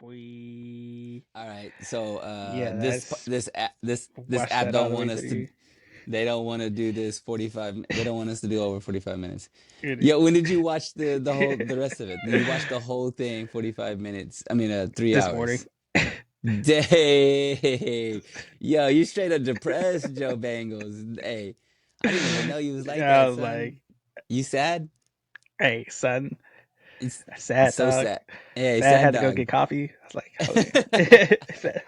boy. All right. So Yeah, this that's this watch app that all don't the way want us to through. they don't want to do this 45 they don't want us to do over 45 minutes. It Yo, when did you watch the rest of it? You watched the whole thing 45 minutes. I mean 3 this morning. hours. Dang. Yo, you straight up depressed, Joe Bangles. Hey, I didn't even know you was like I that, was like, son. You sad? "Hey, son, It's sad so dog. sad. Hey, Sad sad had to go dog. get coffee." I was like, "Oh damn."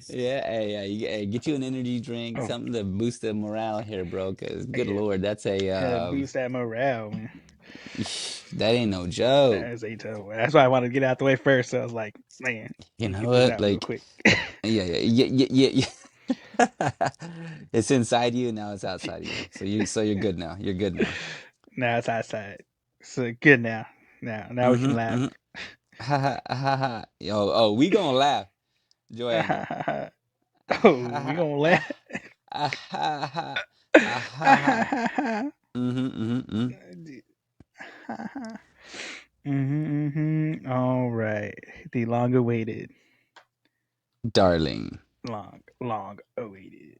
Yeah, hey, get you an energy drink, Oh, something to boost the morale here, bro. Cause good yeah, Lord, that's a had to boost that morale, man. that ain't no joke. That's a toe. That's why I wanted to get out the way first. So I was like, "Man, You let me know get this what? out real Like, quick." yeah. It's inside you, now it's outside of you. So you're good now. You're good now. Now it's outside. So good now. Now we can Mm-hmm. laugh. Mm-hmm. Ha ha ha ha. Oh, we gonna laugh, Joe Angel. Ah, Oh, ha, we ha, gonna laugh. ah, ah, ha, ha, ah, ha, ha. Mm-hmm, mm-hmm, All right. The long awaited, long awaited,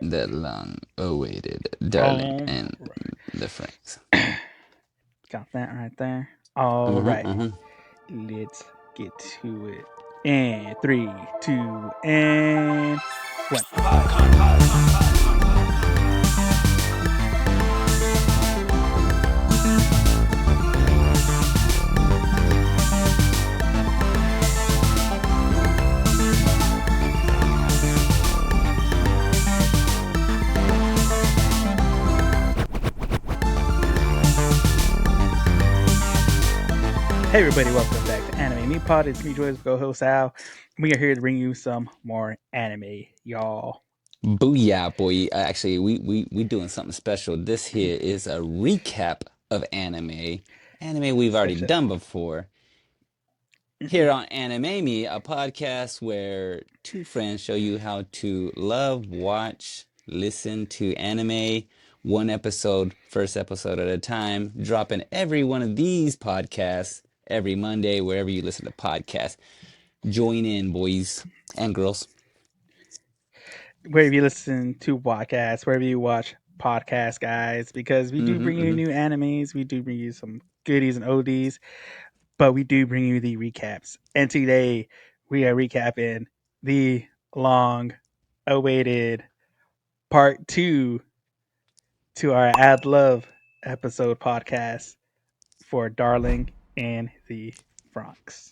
the darling. long-awaited darling All and right. the Franxx. Got that right there. All Mm-hmm, right. mm-hmm. Let's get to it. And three, two, and one. Hey everybody, welcome back to Anime Me Pod. It's me, Joy's co-host Al. We are here to bring you some more anime, y'all. Booyah, boy. Actually, we doing something special. This here is a recap of anime we've already Special. done before. Here on Anime Me, a podcast where two friends show you how to love, watch, listen to anime, one episode, first episode at a time, dropping every one of these podcasts every Monday, wherever you listen to podcasts. Join in, boys and girls. Wherever you listen to podcasts, wherever you watch podcasts, guys, because we do Mm-hmm, bring you mm-hmm. new animes, we do bring you some goodies and oldies, but we do bring you the recaps. And today we are recapping the long awaited part two to our Add Love episode podcast for Darling and the Franxx.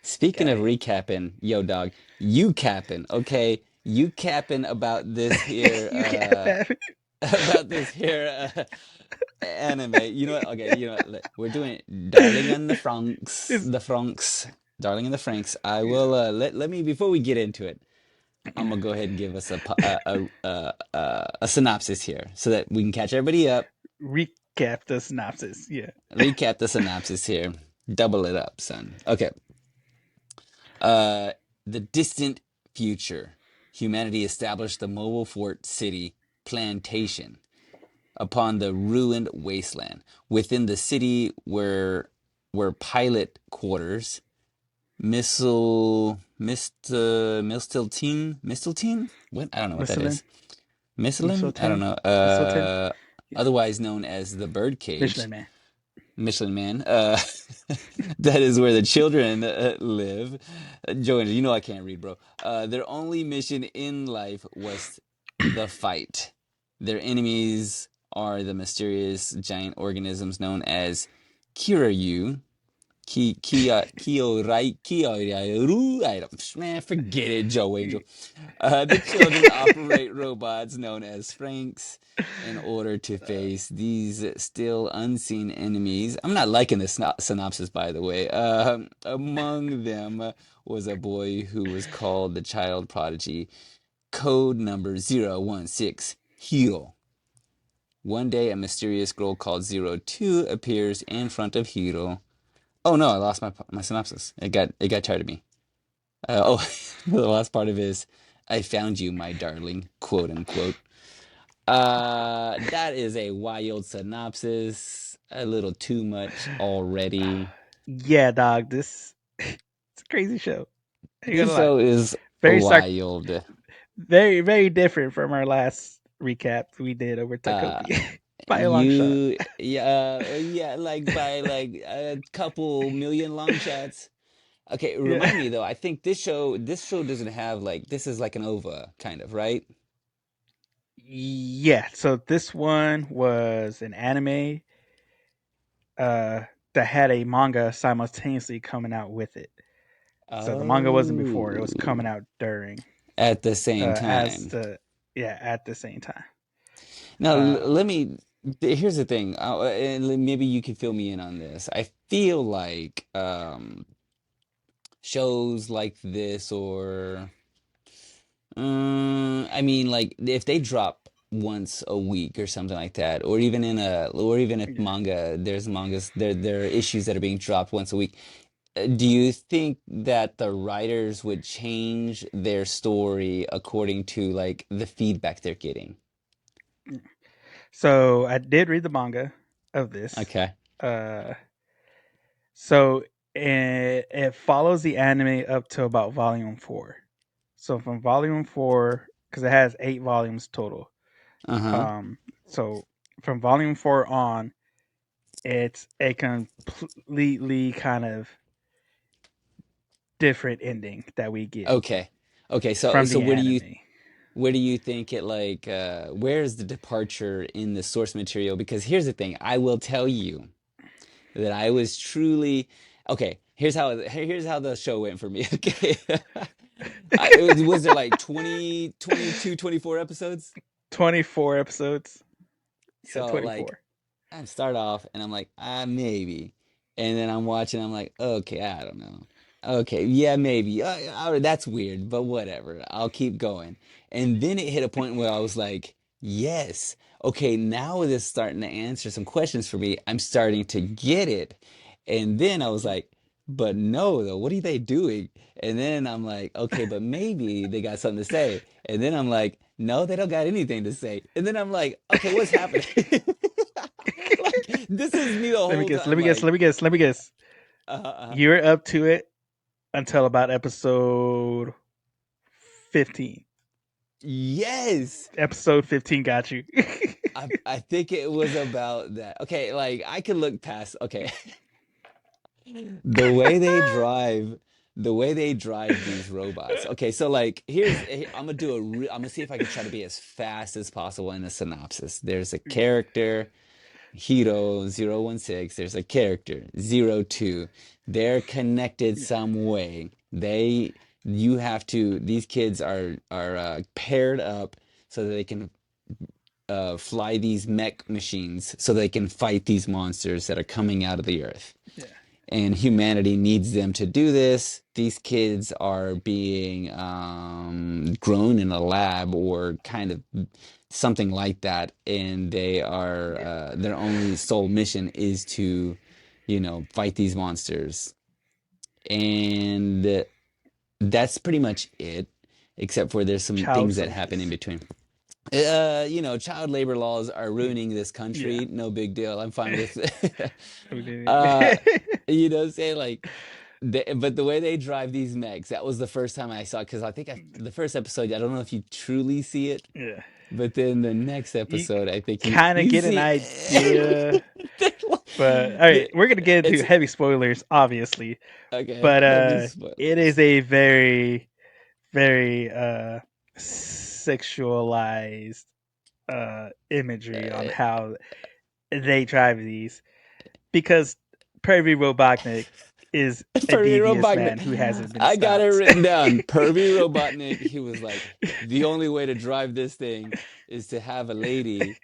Speaking of Okay. recapping, yo, dog, you capping, okay? You capping about this here, You can't have it. about this here anime. You know what? Okay, you know what? We're doing Darling and It's, the Franxx, Darling and the Franxx. I will let me before we get into it. I'm gonna go ahead and give us a synopsis here so that we can catch everybody up. recap the synopsis. Yeah. Recap the synopsis here. Double it up, son. Okay. Uh, the distant future. Humanity established the mobile fort city plantation upon the ruined wasteland. Within the city were pilot quarters, Mistiltine? What? I don't know what that Michelin. is. Michelin? I don't Mistletoe. know. Mistletoe. Yeah. Otherwise known as the birdcage. Michelin man. Michelin Man. That is where the children live. Joanna, you know I can't read, bro. Their only mission in life was the fight. Their enemies are the mysterious giant organisms known as Kiryu. I don't, man, forget it, Joe Angel. The children operate robots known as Franxx in order to face these still unseen enemies. I'm not liking this synopsis, by the way. Among them was a boy who was called the child prodigy, code number 016, Hiro. One day, a mysterious girl called 02 appears in front of Hiro. Oh no, I lost my synopsis. It got tired of me. The last part of it is, I found you, my darling, quote unquote. That is a wild synopsis. A little too much already. Yeah, dog. This Crazy show. Ain't gonna This lie. show is Very wild. very different from our last recap we did over Uh, Takopi by a long shot. yeah, like by like a couple million long shots. Okay, Yeah. remind me though. I think this show doesn't have like this is like an OVA kind of, right? Yeah. So this one was an anime uh that had a manga simultaneously coming out with it. So the manga wasn't before; it was coming Oh, out during. at the same As time. the Yeah, at the same time. Now, Um, let me. Here's the thing, and maybe you can fill me in on this. I feel like shows like this, or I mean, like if they drop once a week or something like that, or even if yeah. there's mangas, there are issues that are being dropped once a week. Do you think that the writers would change their story according to like the feedback they're getting? So I did read the manga of this. Okay. Uh, so it follows the anime up to about volume 4. So from volume 4, because it has 8 volumes total. Uh-huh. Um, so from volume 4 on, it's a completely kind of different ending that we get Okay. Okay, so from so the anime. where do you think it like where is the departure in the source material? Because here's the thing, I will tell you that I was truly okay, here's how the show went for me. Okay. Was there like 20, 22, 24 episodes? 24 episodes. Yeah, So like 24. I start off and I'm like, maybe. And then I'm watching, I'm like, okay, I don't know. Okay, yeah, maybe. That's weird, but whatever. I'll keep going. And then it hit a point where I was like, yes. Okay, now it is starting to answer some questions for me. I'm starting to get it. And then I was like, but no, though, what are they doing? And then I'm like, okay, but maybe they got something to say. And then I'm like, no, they don't got anything to say. And then I'm like, okay, what's happening? Like this is me the let me whole guess. Let time. me guess. Like, Let me guess. Let me guess. uh, You're up to it until about episode 15. yes, Episode 15 got you. I think it was about that. Okay, like I could look past. Okay, the way they drive, the way they drive these robots. Okay, so like I'm gonna I'm gonna see if I can try to be as fast as possible in a synopsis. There's a Yeah. character Hero 016, there's a character 02. They're connected Yeah. some way. You have to, these kids are paired up so that they can fly these mech machines so they can fight these monsters that are coming out of the earth, Yeah. and humanity needs them to do this. These kids are being grown in a lab or kind of something like that, and they are Yeah. their only sole mission is to, fight these monsters, and that's pretty much it. Except for there's some Child things that happen in soldiers. between. Child labor laws are ruining this Yeah. country. No big deal. I'm fine with We uh, did. what I'm saying? Like, but the way they drive these mechs, that was the first time I saw it, because I think the first episode, I don't know if you truly see it, Yeah. but then the next You episode, I think you kind of you get an see idea. they're But all right, like- we're gonna get into it's heavy spoilers, obviously. okay, But heavy it is spoilers. a very sexualized imagery on Uh, how they drive these, because Pervy Robotnik is a Pervy devious Robotnik. man who hasn't been I got it stopped. written down. Pervy Robotnik. He was like, the only way to drive this thing is to have a lady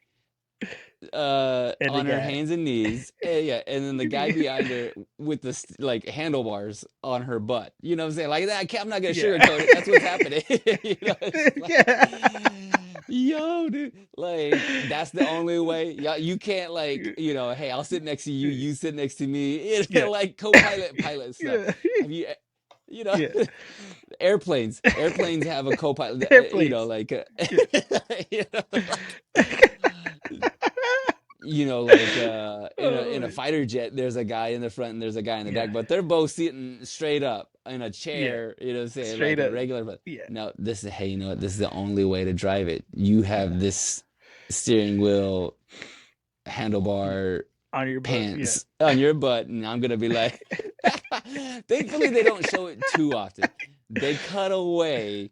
And the on her guy, hands and knees, yeah, and then the guy behind her with the like handlebars on her butt. You know what I'm saying? Like that. I'm not gonna yeah, sugarcoat it. That's what's happening. It's just like, yeah. yo, dude, like that's the only way. Yeah, you can't like, hey, I'll sit next to you. You sit next to me. Yeah, Like co-pilot, pilot stuff. yeah, Have you? You know, yeah. airplanes have a co-pilot. Airplanes. Like, Yeah. you know, like. like in a Oh, fighter jet, there's a guy in the front and there's a guy in the yeah, back, but they're both sitting straight up in a yeah, chair, saying like straight a up, regular. But yeah, no, this is, hey, you know what? This is the only way to drive it. You yeah, have this steering wheel yeah. handlebar On your butt, yeah, pants on your butt, and I'm gonna be like, thankfully they don't show it too often. They cut away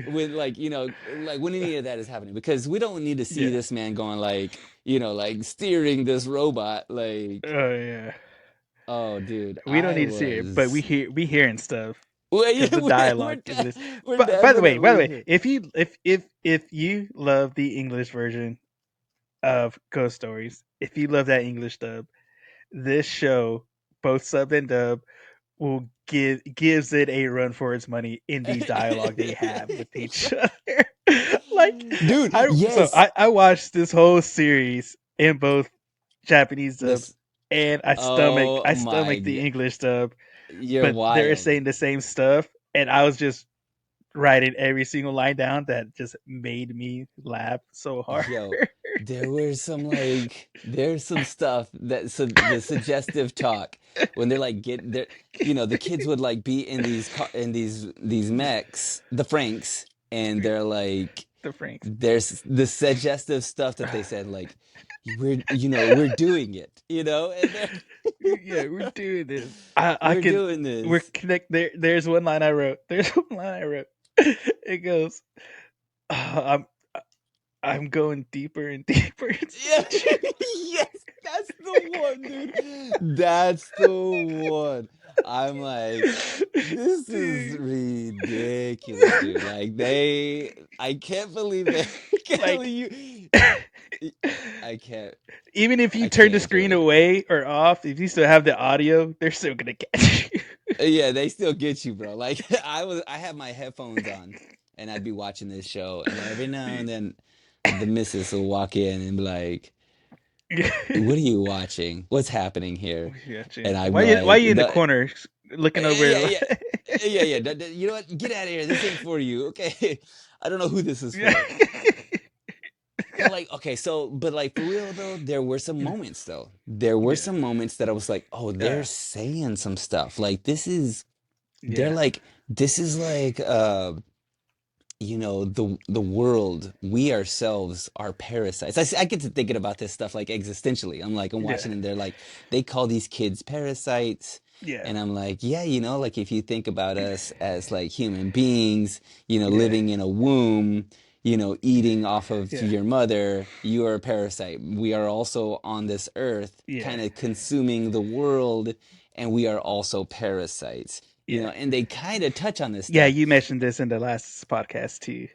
when, like, like when any of that is happening, because we don't need to see yeah. this man going like, like steering this robot like, Oh yeah. oh dude, We don't I need to see it, but was, we hearing stuff well, yeah, because the dialogue we're, in this. we're But by the definitely way, here. if you love the English version of Ghost Stories, if you love that English dub, this show, both sub and dub, will gives it a run for its money in the dialogue they have with each other. Like Dude, yes. I watched this whole series in both Japanese dub This, and oh I my stomach the god, English dub, you're but they're wild. saying the same stuff, and I was just writing every single line down that just made me laugh so hard. Yo, there's some stuff that, so the suggestive talk when they're like, get there, the kids would like be in these mechs, the Franks, and they're like, The Franks. there's the suggestive stuff that they said, like, we're doing it, and they're Yeah, we're doing this. I we're can doing we're this. connect there's one line I wrote. There's one line I wrote. It goes, I'm I'm going deeper and deeper into Yeah, the truth. yes, that's the one, dude. That's the one. I'm like, this is Dude, ridiculous, dude. Like, I can't believe they, I can't like believe I can't, even if you I turn the can't do screen it. away or off, if you still have the audio, they're still gonna catch you. Yeah, they still get you, bro. Like, I have my headphones on, and I'd be watching this show, and then every now and then, the missus will walk in and be like, what are you watching? What's happening here? Yeah, And Jim. I'm Why like, you in the corner looking over? yeah, yeah, yeah, yeah. You know what? Get out of here. This ain't for you. Okay. I don't know who this is Yeah. for. But like, okay, so, but like, for real though, there were some moments though. There were Yeah. some moments that I was like, oh, they're Uh, saying some stuff. Like, they're yeah. like, this is like, the world, we ourselves are parasites. I get to thinking about this stuff like existentially. I'm Yeah. watching, and they're like, they call these kids parasites, Yeah. and I'm like, yeah, like, if you think about us as like human beings, Yeah. living in a womb, eating off of Yeah. your mother, you are a parasite. We are also on this earth Yeah. kind of consuming the world, and we are also parasites, Yeah. and they kind of touch on this Yeah. stuff. You mentioned this in the last podcast too.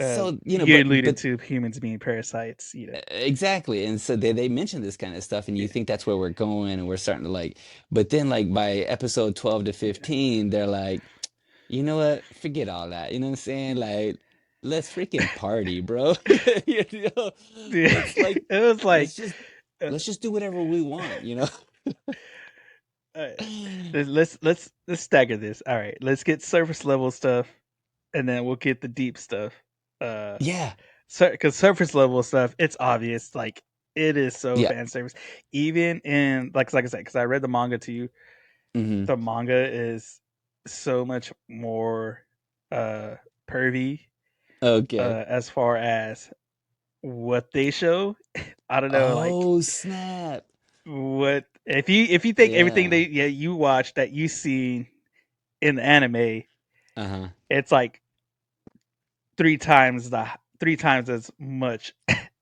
So, You alluded to humans being parasites. You know. exactly. And so they mention this kind of stuff, and you Yeah. think that's where we're going, and we're starting to like, but then like by episode 12 to Yeah. 15, they're like, you know what? Forget all that. You know what I'm saying? Like, let's freaking party, bro. You know, Yeah. let's like, It was like, let's just, uh, let's just do whatever we want. uh, let's stagger this. All right. Let's get surface level stuff, and then we'll get the deep stuff. Uh, Yeah. because surface level stuff, it's obvious. Like it is so Yeah. fan service. Even in like I said, because I read the manga too. Hmm. The manga is so much more uh pervy Okay. as far as what they show. I don't know, like Oh, snap. what if you think everything Yeah. they you watch that you see in the anime, Uh-huh. it's like three times as much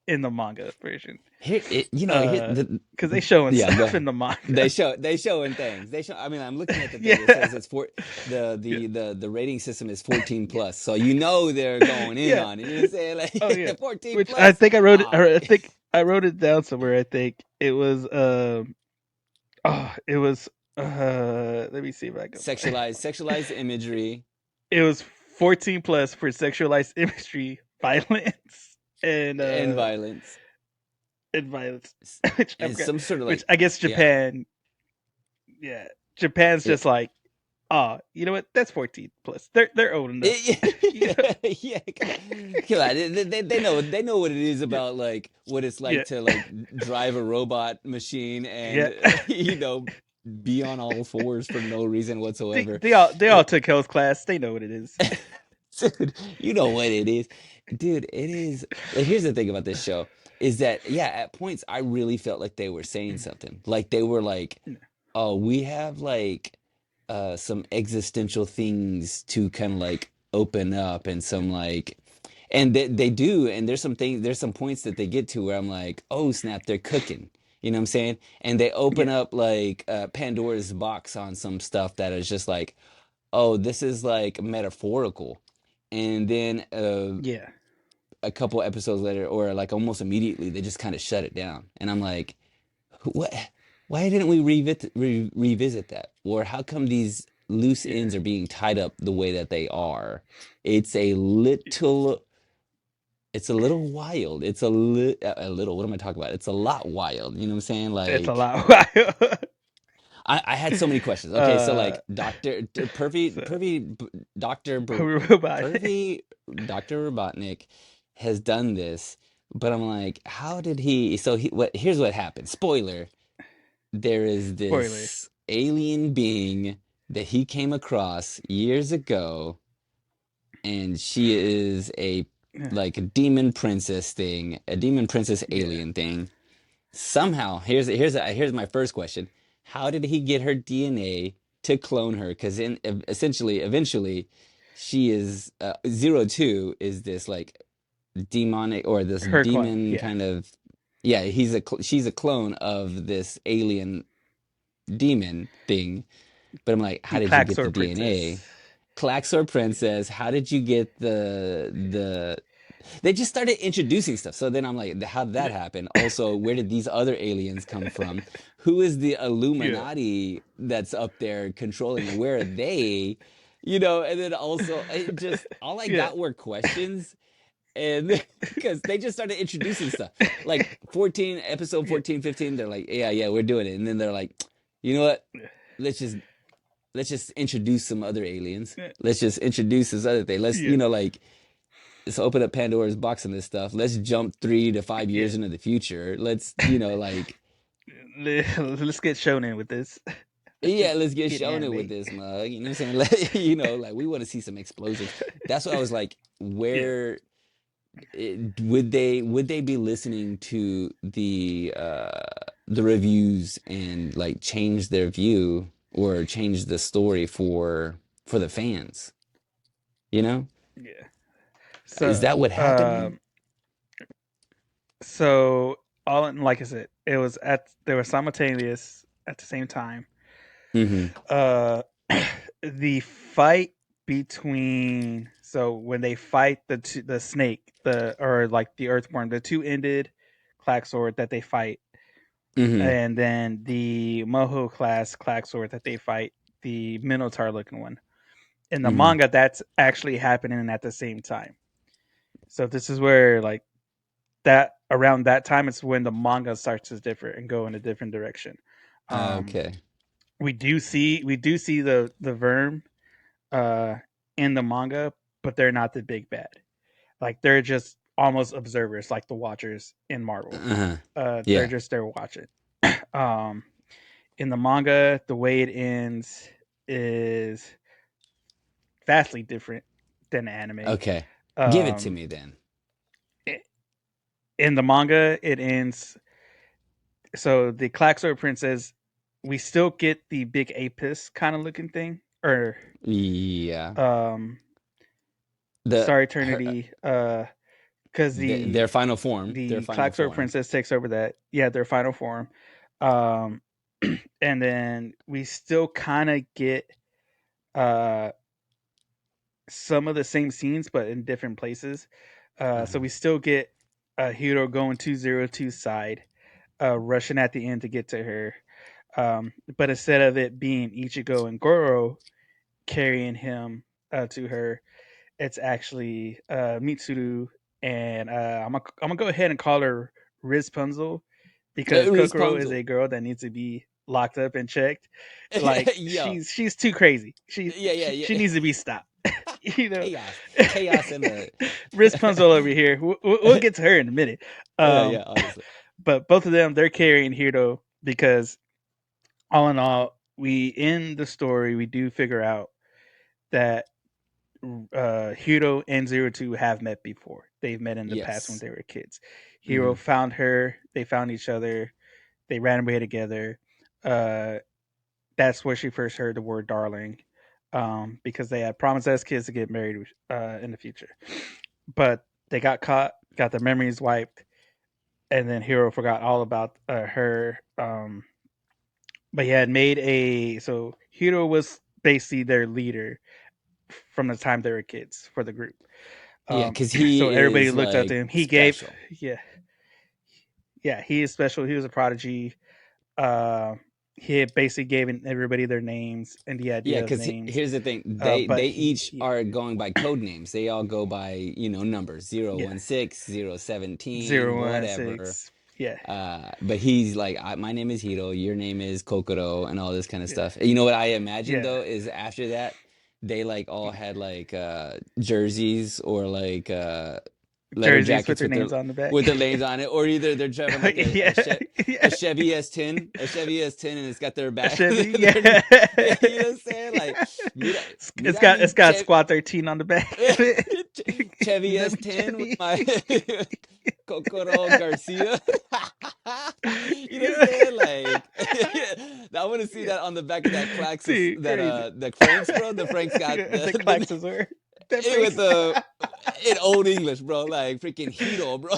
in the manga version. Here the Because they showing Yeah, go stuff in ahead. the manga. They showing things. I mean, I'm looking at the thing. It Yeah, says it's for yeah, the rating system is 14 yeah, plus. So they're going in yeah. on it. You know what I'm saying? Oh yeah. Like 14 Which I plus. think I wrote it. Ah, Or I think I wrote it down somewhere. I think it was. Oh, it was. Let me see if I can find. sexualized imagery It was 14 plus for sexualized imagery, violence, and violence, and violence. S- Which I and forgot. some sort of Which like, I guess yeah. Japan. Yeah, Japan's It, just like. You know what? That's 14 plus. They're old enough. you know? Yeah, come on. They know what it is Yeah, about, like what it's like yeah, to like drive a robot machine yeah. and be on all fours for no reason whatsoever. They all took health class. They know what it is. Dude, you know what it is. Dude, it is like here's the thing about this show is that yeah, at points I really felt like they were saying something. Like they were like, "Oh, we have like some existential things to kind of like open up and some like and they do and there's some points that they get to where I'm like, "Oh, snap, they're cooking." You know what I'm saying? And they open Yeah, up like Pandora's box on some stuff that is just like oh, this is like metaphorical. And then yeah, a couple episodes later, or like almost immediately, they just kind of shut it down. And I'm like, what? Why didn't we revisit that? Or how come these loose yeah, ends are being tied up the way that they are? It's a yeah. little, it's a little wild. A little. What am I talking about? It's a lot wild. You know what I'm saying? It's a Like lot wild. I had so many questions. Okay, so uh, like Pervy so Doctor robotic. Pervy Doctor Robotnik has done this, but I'm like, how did he? So he what? Here's what happened. Spoiler: there is Spoiler. this alien being that he came across years ago, and she is a like a demon princess thing, a demon princess Yeah, alien thing somehow here's my first question. How did he get her DNA to clone her? Because in essentially eventually she is 02 is this like demonic or this her clone. demon Yeah, kind of yeah she's a clone of this alien demon thing, but I'm like how the did you get the Claxor DNA? princess. Klaxor princess, how did you get the they just started introducing stuff. So then I'm like, how did that happen? Also, where did these other aliens come from? Who is the Yeah, Illuminati that's up there controlling them? Where are they? You know, and then also, it just all I yeah, got were questions. And because they just started introducing stuff like 14, episode yeah, 14, 15, they're like, yeah, yeah, we're doing it. And then they're like, you know what? Let's just let's just introduce some other aliens. yeah, Let's just introduce this other thing. Let's, yeah, like let's open up Pandora's box on this stuff. Let's jump 3 to 5 years yeah. into the future. Let's, like, Let's get shown in with this. Let's yeah, just let's get get shown it with anime. this mug. You know what I'm saying? Like, like we want to see some explosions. That's what I was like, Yeah, where would they be listening to the reviews and like change their view or change the story for the fans? You know? yeah. Is So, that what happened? so all in, like I said, it was at they were simultaneous at the same time. Mm-hmm. Uh, the fight between when they fight the snake or like the earthworm, the two ended Claxord that they fight, Mm-hmm. and then the Moho class Claxord that they fight, the Minotaur looking one. In the Mm-hmm. manga, that's actually happening at the same time. So this is where like that around that time it's when the manga starts to differ and go in a different direction. Um, Okay. we do see the Verm uh, in the manga, but they're not the big bad. Like they're just almost observers, like the Watchers in Marvel. Uh-huh. They're Yeah. just there watching. um, in the manga, the way it ends is vastly different than the anime. Okay. Give it to Um, me then. in the manga, it ends. So the Claxor Princess, we still get the big Apis kind of looking thing, or Yeah. um, The Star her Eternity, because their final form. Their the final Claxor form. Princess takes over that. Yeah, their final form. Um, and then we still kind of get uh some of the same scenes, but in different places. So Uh-huh. we still get a hero going 202 side, rushing at the end to get to her. But instead of it being Ichigo and Goro carrying him to her, it's actually Mitsuru and I'm gonna go ahead and call her Rizpunzel because Kokoro is Rapunzel. a girl that needs to be. locked up and checked. Like Yo, she's too crazy. She yeah, yeah, she, she yeah. needs to be stopped. you know, Chaos, chaos in the. Rapunzel over here. We'll get to her in a minute. Yeah, Um, yeah, honestly. but both of them they're carrying Hiro because all in all, we in the story we do figure out that Hiro and Zero Two have met before. They've met in the past when Yes. they were kids. Hiro Hmm. found her. They found each other. They ran away together. Uh, that's where she first heard the word "darling," because they had promised as kids to get married in the future. But they got caught, got their memories wiped, and then Hiro forgot all about her. But he had made a so Hiro was basically their leader from the time they were kids for the group. Yeah, Um, because so he everybody is looked up to like him. He gave, special. yeah, yeah, he is special. He was a prodigy. Uh, he had basically gave everybody their names and the Yeah, idea of because names. here's the thing. But They he, each yeah, are going by code names. They all go by, numbers, yeah, 016, 017, 016, whatever. yeah, But he's like, my name is Hiro, your name is Kokoro, and all this kind of yeah, stuff. You know what I imagine yeah. though is after that, they like all had like jerseys or like leather Jerseys with jackets their names on the back. with their names on it, or either they're driving like yeah, yeah. A Chevy S10, and it's got their A back, Chevy, yeah, yeah, you know what I'm saying? Like, mira, it's mira got mi Squad 13 on the back of it. Chevy Mira mi S10 with Chevy. my Kokoro Garcia. You know what I'm yeah. saying? Like, I want to see yeah. that on the back of that Claxus, Dude, crazy. the Franks, bro. The Franks got yeah, the the Claxons were that with breaks. the in old English, bro. Like freaking Hito, bro.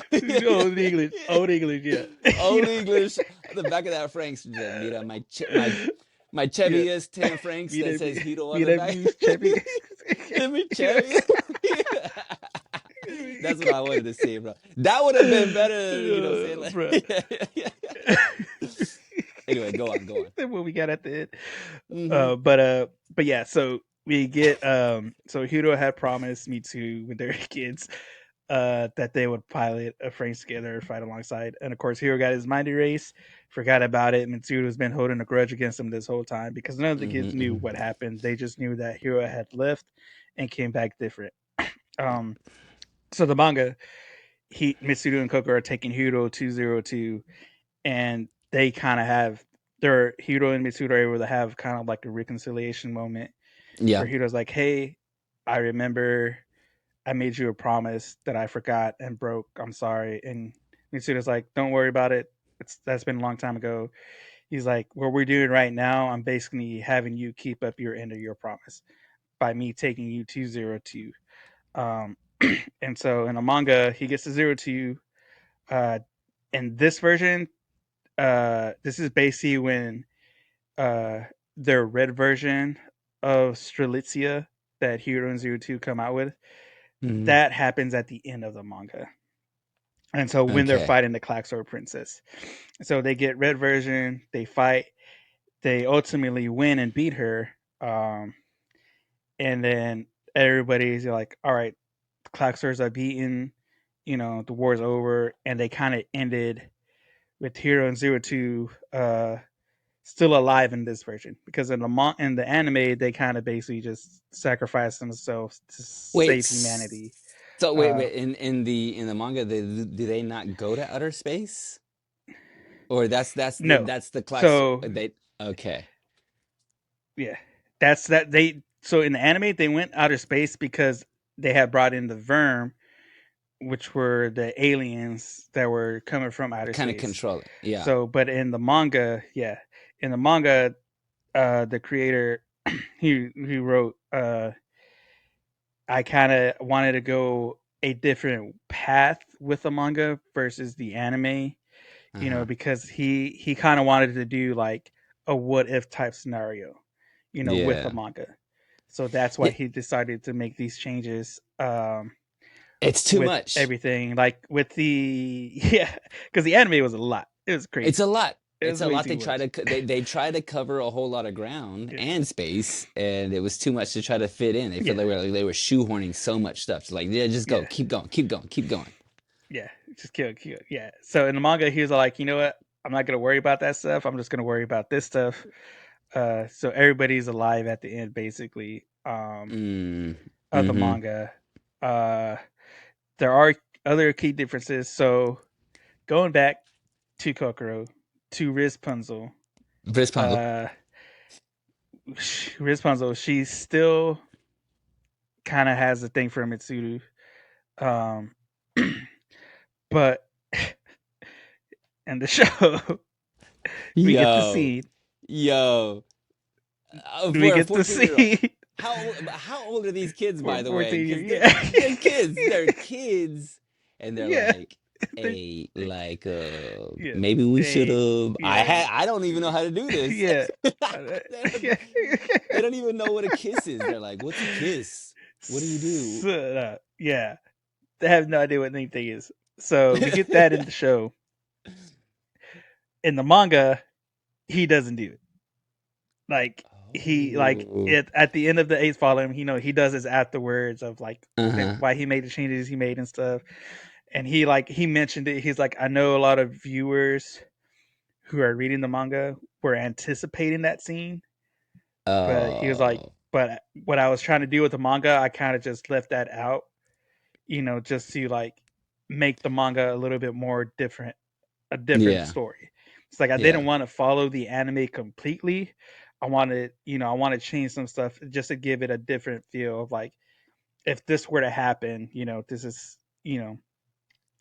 old English, old English, yeah. you Old know, English. On the back of that Franks, like, mira, my yeah. Chevy S10 Franks that Mira, says Hito on the mira back. mi Chevy. Me Chevy. That's what I wanted to say, bro. That would have been better, saying Bruh. like. Anyway, go on, go on. what we got at the end. Hmm. But yeah, so we get so Hiro had promised me to when they were kids that they would pilot a Franks together, fight alongside. And of course Hiro got his mind erased, forgot about it. Mitsudo's been holding a grudge against him this whole time because none of the Hmm. kids knew Hmm. what happened. They just knew that Hiro had left and came back different. Um so the manga, he Mitsudo and Coco are taking Hiro 202 and they kind of have their Hiro and Mitsudo are able to have kind of like a reconciliation moment Yeah. where Hiro's like, "Hey, I remember I made you a promise that I forgot and broke. I'm sorry." And Mitsudo's like, "Don't worry about it. That's been a long time ago." He's like, "What we're doing right now, I'm basically having you keep up your end of your promise by me taking you to 02." Um, and so in the manga, he gets to 02. Uh, in this version, this is basically when uh, their red version of Strelitzia that Hero and Zero Two come out with. Hmm. That happens at the end of the manga. And so when they're Okay. fighting the Klaxor princess, so they get red version, they fight, they ultimately win and beat her, um, and then everybody's like, "All right, the Klaxors are beaten, the war's over," and they kind of ended with Hero and Zero Two still alive in this version because in the anime they kind of basically just sacrifice themselves to Wait. save humanity. So wait, Uh, wait. In the manga, do they not go to outer space? Or no, that's the clock. so They okay. yeah, that's that they. So in the anime they went outer space because they had brought in the Verm, which were the aliens that were coming from outer Kind of space. control it. Yeah. So, but in the manga, yeah, in the manga, the creator he wrote I kind of wanted to go a different path with the manga versus the anime, Uh-huh. because he kind of wanted to do like a what if type scenario, with the Yeah. manga. So that's why Yeah. he decided to make these changes It's too with much. everything, like with the yeah, because the anime was a lot. It was It's crazy. a lot. It It's was a way lot. too much. They try to cover a whole lot of ground Yeah, and space, and it was too much to try to fit in. They felt yeah, like they were shoehorning so much stuff. So like, yeah, just go, yeah, keep going, keep going, keep going. yeah. Just kill. Yeah. So in the manga, he was like, you know what? I'm not gonna worry about that stuff. I'm just gonna worry about this stuff. So everybody's alive at the end, basically, Mm. of the Mm-hmm. manga. Uh, there are other key differences. So going back to Kokoro, to Rapunzel, Rapunzel. uh, Rapunzel, she still kind of has a thing for Mitsuru. Um, but in the show, we get to Yo, see, yo. we For a get to 14-year-old. see How old are these kids, for by the way? 14 Because years. Yeah. they're kids. They're kids. And they're Yeah. like, They, hey, they, like yeah. maybe we should Hey, have yeah. I don't even know how to do this. Yeah. They don't, Yeah. they don't even know what a kiss is. They're like, what's a kiss? What do you do? So, yeah. They have no idea what anything is. So we get that in the show. In the manga, he doesn't do it. Like he like Oh. it at the end of the eighth volume, he does his afterwards of like Uh-huh. why he made the changes he made and stuff. And he mentioned it. He's like, I know a lot of viewers who are reading the manga were anticipating that scene, but he was like, Oh. but what I was trying to do with the manga, I kind of just left that out, just to like make the manga a little bit more different, a different Yeah. story. It's like I Yeah. didn't want to follow the anime completely. I want to change some stuff just to give it a different feel of like if this were to happen, this is,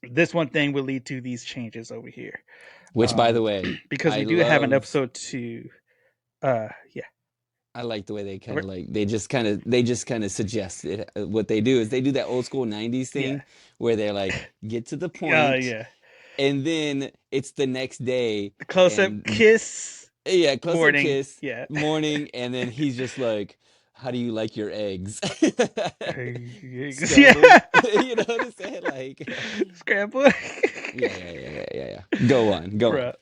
this one thing will lead to these changes over here. Which, by the way, Because I we do have an love. episode to, yeah, I like the way they just kind of suggest it. What they do is they do that old school 90s yeah, thing where they're like get to the point yeah. and then it's the next day The close up and kiss yeah, close up morning, kiss yeah. morning and then he's just like how do you like your eggs? Scrambled. Yeah, You know what I'm saying? Like scramble, yeah. Go on, go on. bro.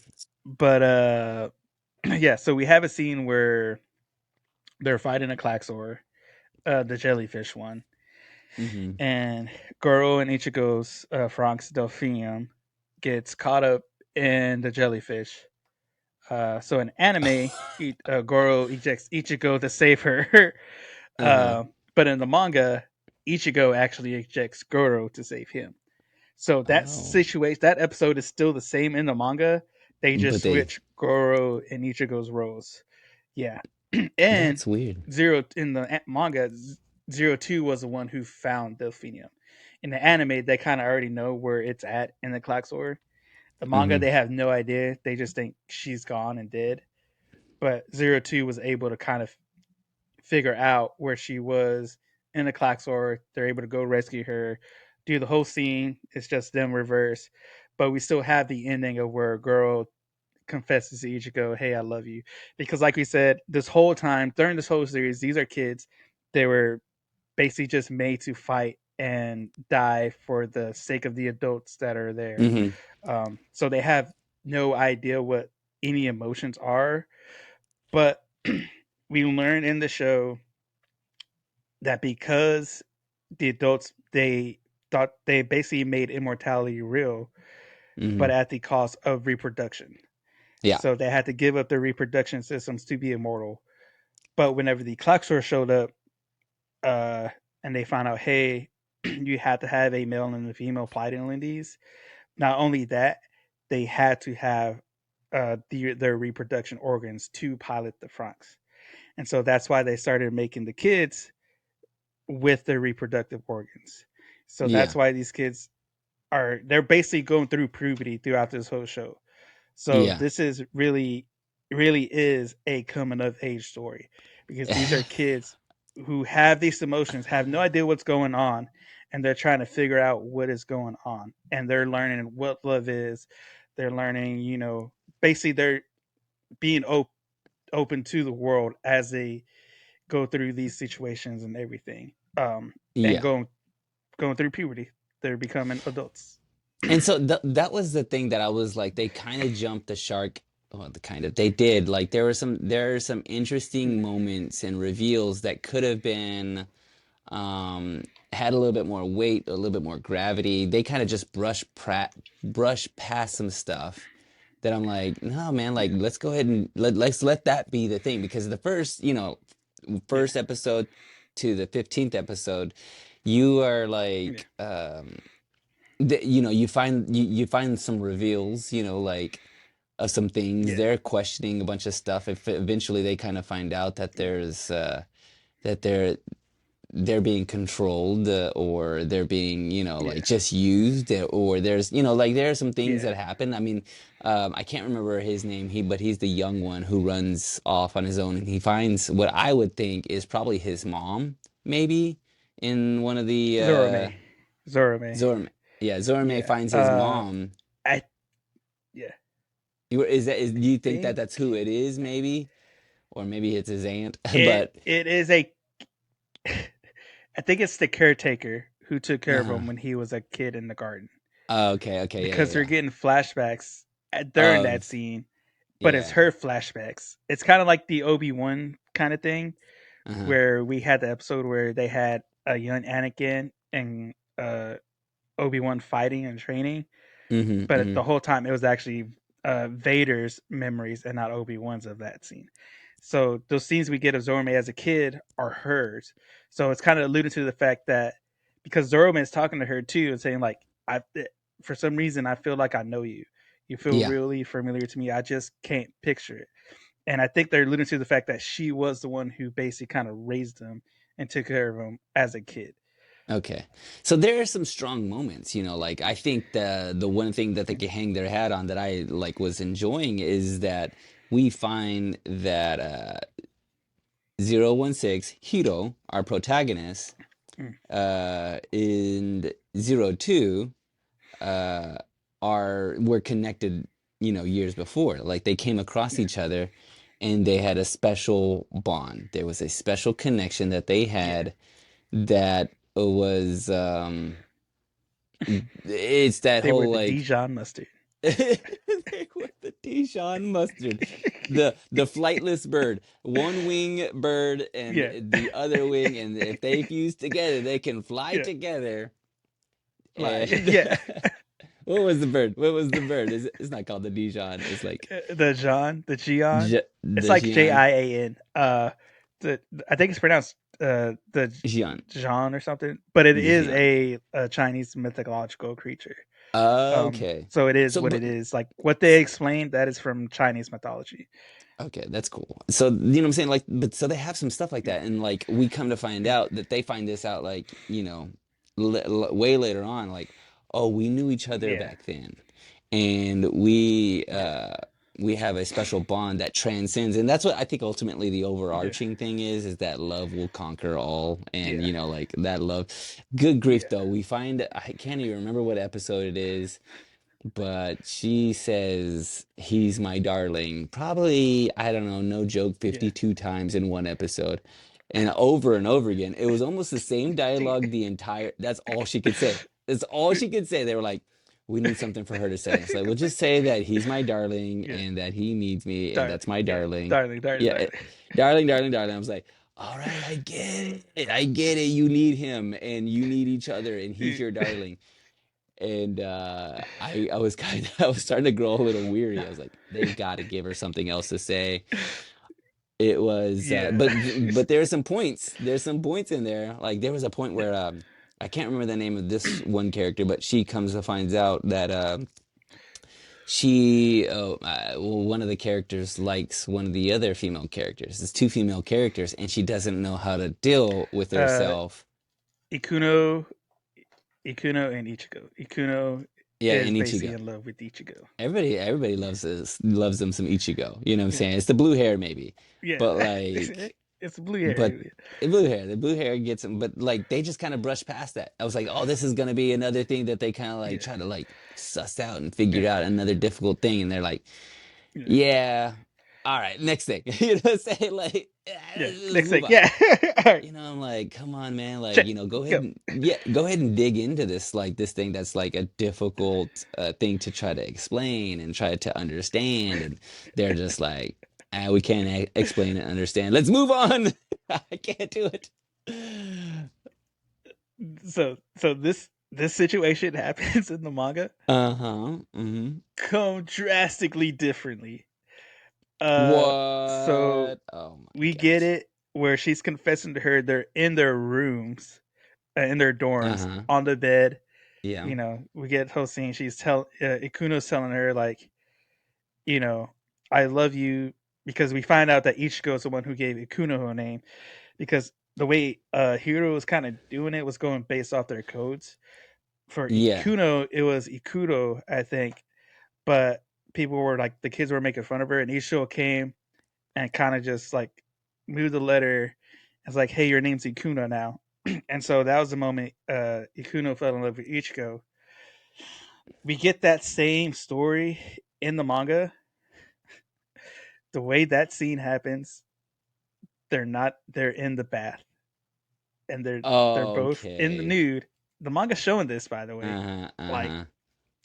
But yeah. So we have a scene where they're fighting a Klaxor, the jellyfish one, Hmm. and Goro and Ichigo's Franxx Delphinium gets caught up in the jellyfish. So in anime, Goro ejects Ichigo to save her, Uh-huh. uh, but in the manga, Ichigo actually ejects Goro to save him. So that Oh, situation, that episode is still the same in the manga. They just but they switch Goro and Ichigo's roles. Yeah, and that's weird. Zero in the manga, 02 was the one who found Delphinium. In the anime, they kind of already know where it's at in the Klaxor. The manga, Hmm. they have no idea. They just think she's gone and dead. But 02 was able to kind of figure out where she was in the Klaxor. They're able to go rescue her, do the whole scene. It's just them reverse. But we still have the ending of where a girl confesses to Ichigo, "Hey, I love you," because, like we said, this whole time during this whole series, these are kids. They were basically just made to fight and die for the sake of the adults that are there. Hmm. So they have no idea what any emotions are. But we learn in the show that because the adults they thought they basically made immortality real, but Hmm. at the cost of reproduction. Yeah. So they had to give up their reproduction systems to be immortal. But whenever the Klaxor showed up, uh, and they found out, hey, you had to have a male and a female Pleiadian Lindes. Not only that, they had to have their reproduction organs to pilot the Franxx. And so that's why they started making the kids with their reproductive organs. So Yeah. that's why these kids they're basically going through puberty throughout this whole show. So Yeah. this is really is a coming of age story because these are kids who have these emotions, have no idea what's going on, and they're trying to figure out what is going on. And they're learning what love is. They're learning, basically they're being open to the world as they go through these situations and everything. And Yeah. going through puberty. They're becoming adults. And so that was the thing that I was like, they kind of jumped the shark. Well, the kind of they did. Like there are some interesting moments and reveals that could have been had a little bit more weight, a little bit more gravity. They kind of just brush past some stuff that I'm like, no, man, like let's go ahead and let's let that be the thing because the first, yeah, first episode to the 15th episode, you are yeah, like, you find some reveals, like of some things. yeah, They're questioning a bunch of stuff. If eventually they kind of find out that yeah, there's that they're being controlled or they're being like yeah, just used or there's like there are some things yeah. that happen. I mean, I can't remember his name, but he's the young one who runs off on his own and he finds what I would think is probably his mom, maybe in one of the Zorome, Zorome. Zorme. Yeah, Zorme Yeah. finds his mom. I yeah Do you think that think that's who it is, maybe, or maybe it's his aunt? it But it is a. I think it's the caretaker who took care of uh-huh. him when he was a kid in the garden Oh, okay, okay, yeah, because yeah, they're yeah. getting flashbacks during that Of scene, but it's yeah. her flashbacks. It's kind of like the Obi-Wan kind of thing Uh-huh. where we had the episode where they had a young Anakin and Obi-Wan fighting and training, Mm-hmm, but mm-hmm. the whole time it was actually Vader's memories and not Obi-Wan's of that scene. So those scenes we get of Zorome as a kid are hers. So it's kind of alluding to the fact that because Zorome is talking to her too and saying like, I for some reason I feel like I know you. You feel Yeah. really familiar to me. I just can't picture it. And I think they're alluding to the fact that she was the one who basically kind of raised him and took care of him as a kid. Okay. So there are some strong moments, like I think the one thing that they Yeah. can hang their hat on that I like was enjoying is that we find that 016 Hiro, our protagonist, Mm, in 02 uh were connected, years before. Like they came across yeah. each other and they had a special bond. There was a special connection that they Yeah. had that was it's that They were whole the like Dijon mustard. they were the Dijon mustard, the flightless bird, one wing bird and yeah. the other wing, and if they fuse together, they can fly Yeah. together. Fly. And Yeah. what was the bird? What was the bird? It's not called the Dijon. It's like The John, the Gian. It's The like Jian, Jian. The I think it's pronounced the Jian. John or something, but it The is Jian. a Chinese mythological creature. Okay. So it is So, what but it is. Like what they explained, that is from Chinese mythology. okay, that's cool. So, you know what I'm saying? Like, but so they have some stuff like Yeah, that. And like, we come to find yeah, out that they find this out, like, way later on, like, oh, we knew each other yeah, back then. And we, yeah, we have a special bond that transcends. And that's what I think ultimately the yeah, overarching thing is that love will conquer all. And, yeah, like that love. Good grief, yeah, though. We find, I can't even remember what episode it is, but she says he's my darling probably, I don't know, no joke, yeah. 52 times in one episode and over again. It was almost the same dialogue the entire, that's all she could say. That's all she could say. They were like, we need something for her to say. It's like, we'll just say that he's my darling Yeah, and that he needs me and darling. that's my Yeah, darling. darling, darling, Yeah, darling. darling, darling, darling. I was like, all right, I get it. I get it. You need him and you need each other and he's your darling. And I was kind of I was starting to grow a little weary. I was like, they've got to give her something else to say. It was, Yeah. but there's some points. There's some points in there. Like there was a point Yeah. where I can't remember the name of this one character, but she comes to finds out that well, one of the characters likes one of the other female characters. It's two female characters, and she doesn't know how to deal with Uh, herself. Ikuno, Ikuno, and Ichigo. Ikuno Yeah, is and basically Ichigo. in love with Ichigo. Everybody loves this, loves them some Ichigo. You know what I'm Yeah, saying? It's the blue hair maybe, yeah. but like, It's blue but hair. the blue hair gets them. But like, they just kind of brush past that. I was like, oh, this is gonna be another thing that they kind of like Yeah, try to like suss out and yeah, figure out another difficult thing. And they're like, yeah, yeah, all right, next thing. You know what I'm saying? Like, yeah. let's Next move thing, on. yeah. All right, I'm like, come on, man. Like, check, go ahead go. and yeah, go ahead and dig into this, like this thing that's like a difficult thing to try to explain and try to understand. And they're just like, we can't explain and understand. Let's move on. I can't do it. So this. this situation happens in the manga Uh-huh. Mm-hmm. come drastically differently. So What? Oh my we get gosh. it where she's confessing to her they're in their rooms, in their dorms, Uh-huh. on the bed. Yeah. We get the whole scene. Ikuno's telling her like, you know, I love you because we find out that Ichigo is the one who gave Ikuno her name because the way Hiro was kind of doing it was going based off their codes. For Yeah. Ikuno, it was Ikudo, I think, but people were like the kids were making fun of her, and Ichigo came and kind of just like moved the letter. It's like, hey, your name's Ikuno now. And so that was the moment Ikuno fell in love with Ichigo. We get that same story in the manga. The way that scene happens, they're in the bath and they're both in the Okay. nude. The manga's showing this, by the way. Uh-huh. Like Uh-huh.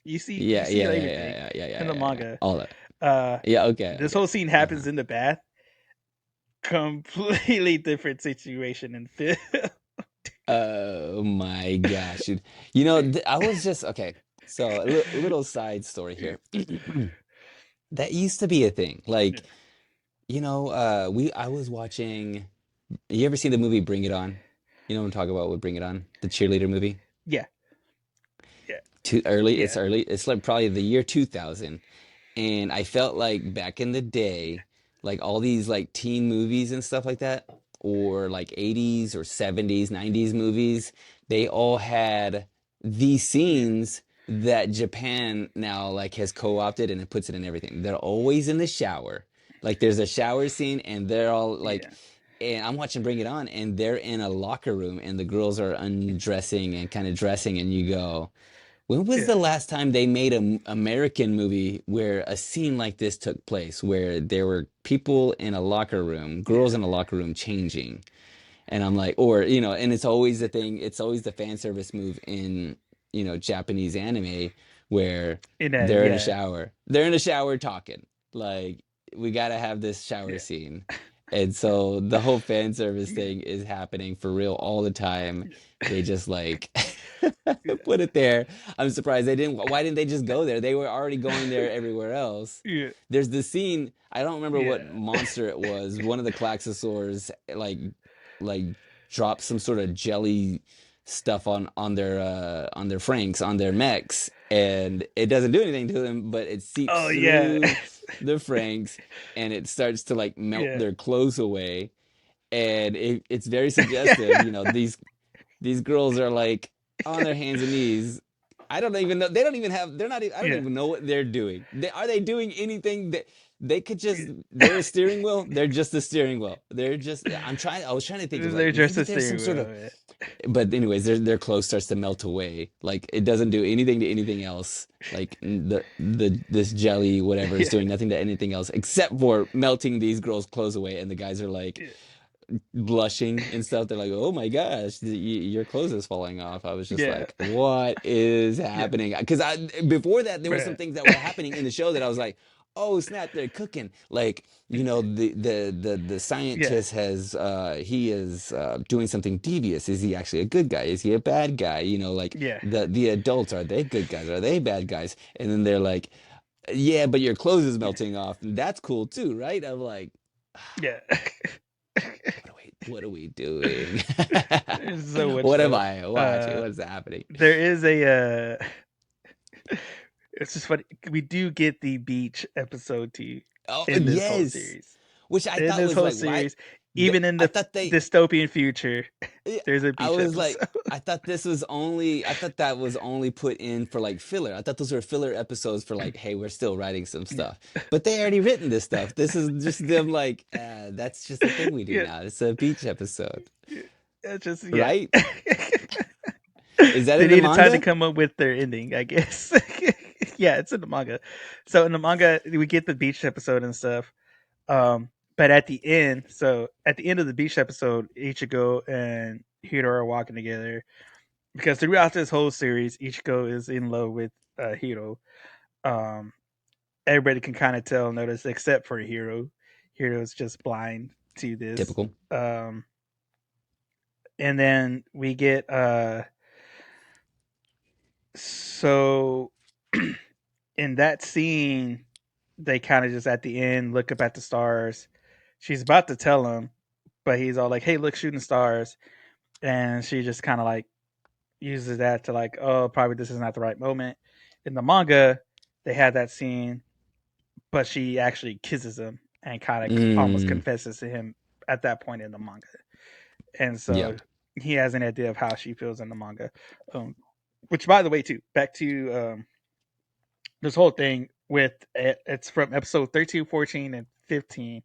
you Yeah, see yeah, yeah, everything yeah, yeah, in yeah, the yeah, yeah. manga. All that. Uh Yeah, okay, this okay. whole scene Uh-huh. happens in the bath. Completely different situation in film. Oh my gosh. I was just okay. So little side story here. That used to be a thing. Yeah. Like, we I was watching. You ever seen the movie Bring It On? You know what I'm talking about with Bring It On, the cheerleader movie? Yeah. Yeah. Too early. It's Yeah. early. It's like probably the year 2000. And I felt like back in the day, like all these like teen movies and stuff like that, or like 80s or 70s, 90s movies, they all had these Yeah. scenes that Japan now like has co-opted and it puts it in everything. They're always in the shower. Like there's a shower scene and they're all like, Yeah. and I'm watching Bring It On and they're in a locker room and the girls are undressing and kind of dressing and you go, when was Yeah. the last time they made an American movie where a scene like this took place, where there were people in a locker room, girls Yeah. in a locker room changing? And I'm like, and it's always the thing, it's always the fan service move in, Japanese anime where In that, they're in a yeah. shower. They're in a shower talking. Like, we gotta have this shower Yeah. scene. And so the whole fan service thing is happening for real all the time. They just like Yeah. put it there. I'm surprised they didn't. Why didn't they just go there? They were already going there everywhere else. Yeah. There's this scene. I don't remember what Yeah. monster it was. One of the Klaxosaurs like dropped some sort of jelly stuff on their Franks on their mechs, and it doesn't do anything to them, but it Oh seeps yeah. through the Franks, and it starts to like melt Yeah. their clothes away, and it's very suggestive. Yeah. These girls are like on their hands and knees. I don't even know. They don't even have. They're not. I don't Yeah. even know what they're doing. Are they doing anything that they could just? They're a steering wheel. They're just a steering wheel. They're just. I'm trying. I was trying to think of like They're just maybe a there's some steering sort of. wheel. But anyways, their clothes starts to melt away. Like it doesn't do anything to anything else. Like the this jelly whatever is Yeah. doing nothing to anything else except for melting these girls' clothes away. And the guys are like Yeah. blushing and stuff. They're like, "Oh my gosh, your clothes is falling off." I was just Yeah. like, "What is Yeah. happening?" Because I before that there were some Bruh. things that were happening in the show that I was like, "Oh snap, they're cooking!" Like the Yeah. scientist has he is doing something devious. Is he actually a good guy? Is he a bad guy? Like Yeah. the adults, are they good guys? Are they bad guys? And then they're like, "Yeah, but your clothes is Yeah. melting off. That's cool too, right?" I'm like, Yeah. what are we doing? There's so much What am stuff. I watching? What's happening? There is a it's just funny. We do get the beach episode too Oh, in this whole yes. series. Which I In thought this was whole like, why? series, even in I the thought they, dystopian future, there's a I beach was like, episode. I thought that was only put in for like filler. I thought those were filler episodes for like, hey, we're still writing some Yeah. stuff. But they already written this stuff. This is just them like, that's just a thing we do Yeah. now. It's a beach episode, Yeah. It's just yeah. right? Is that They in the needed time to manga? come up with their ending, I guess. Yeah, it's in the manga. So in the manga, we get the beach episode and stuff. But at the end of the beach episode, Ichigo and Hiro are walking together because throughout this whole series, Ichigo is in love with Hiro. Um, Everybody can kind of tell, notice, except for Hiro. Hiro is just blind to this. Typical. And then we get So in that scene, they kind of just at the end look up at the stars. She's about to tell him, but he's all like, "Hey, look, shooting stars," and she just kind of like uses that to like, "Oh, probably this is not the right moment." In the manga, they had that scene, but she actually kisses him and kind of almost Mm, confesses to him at that point in the manga, and yeah. so he has an idea of how she feels in the manga. Um, which, by the way, too, back to this whole thing with it's from episode 13, 14, and 15.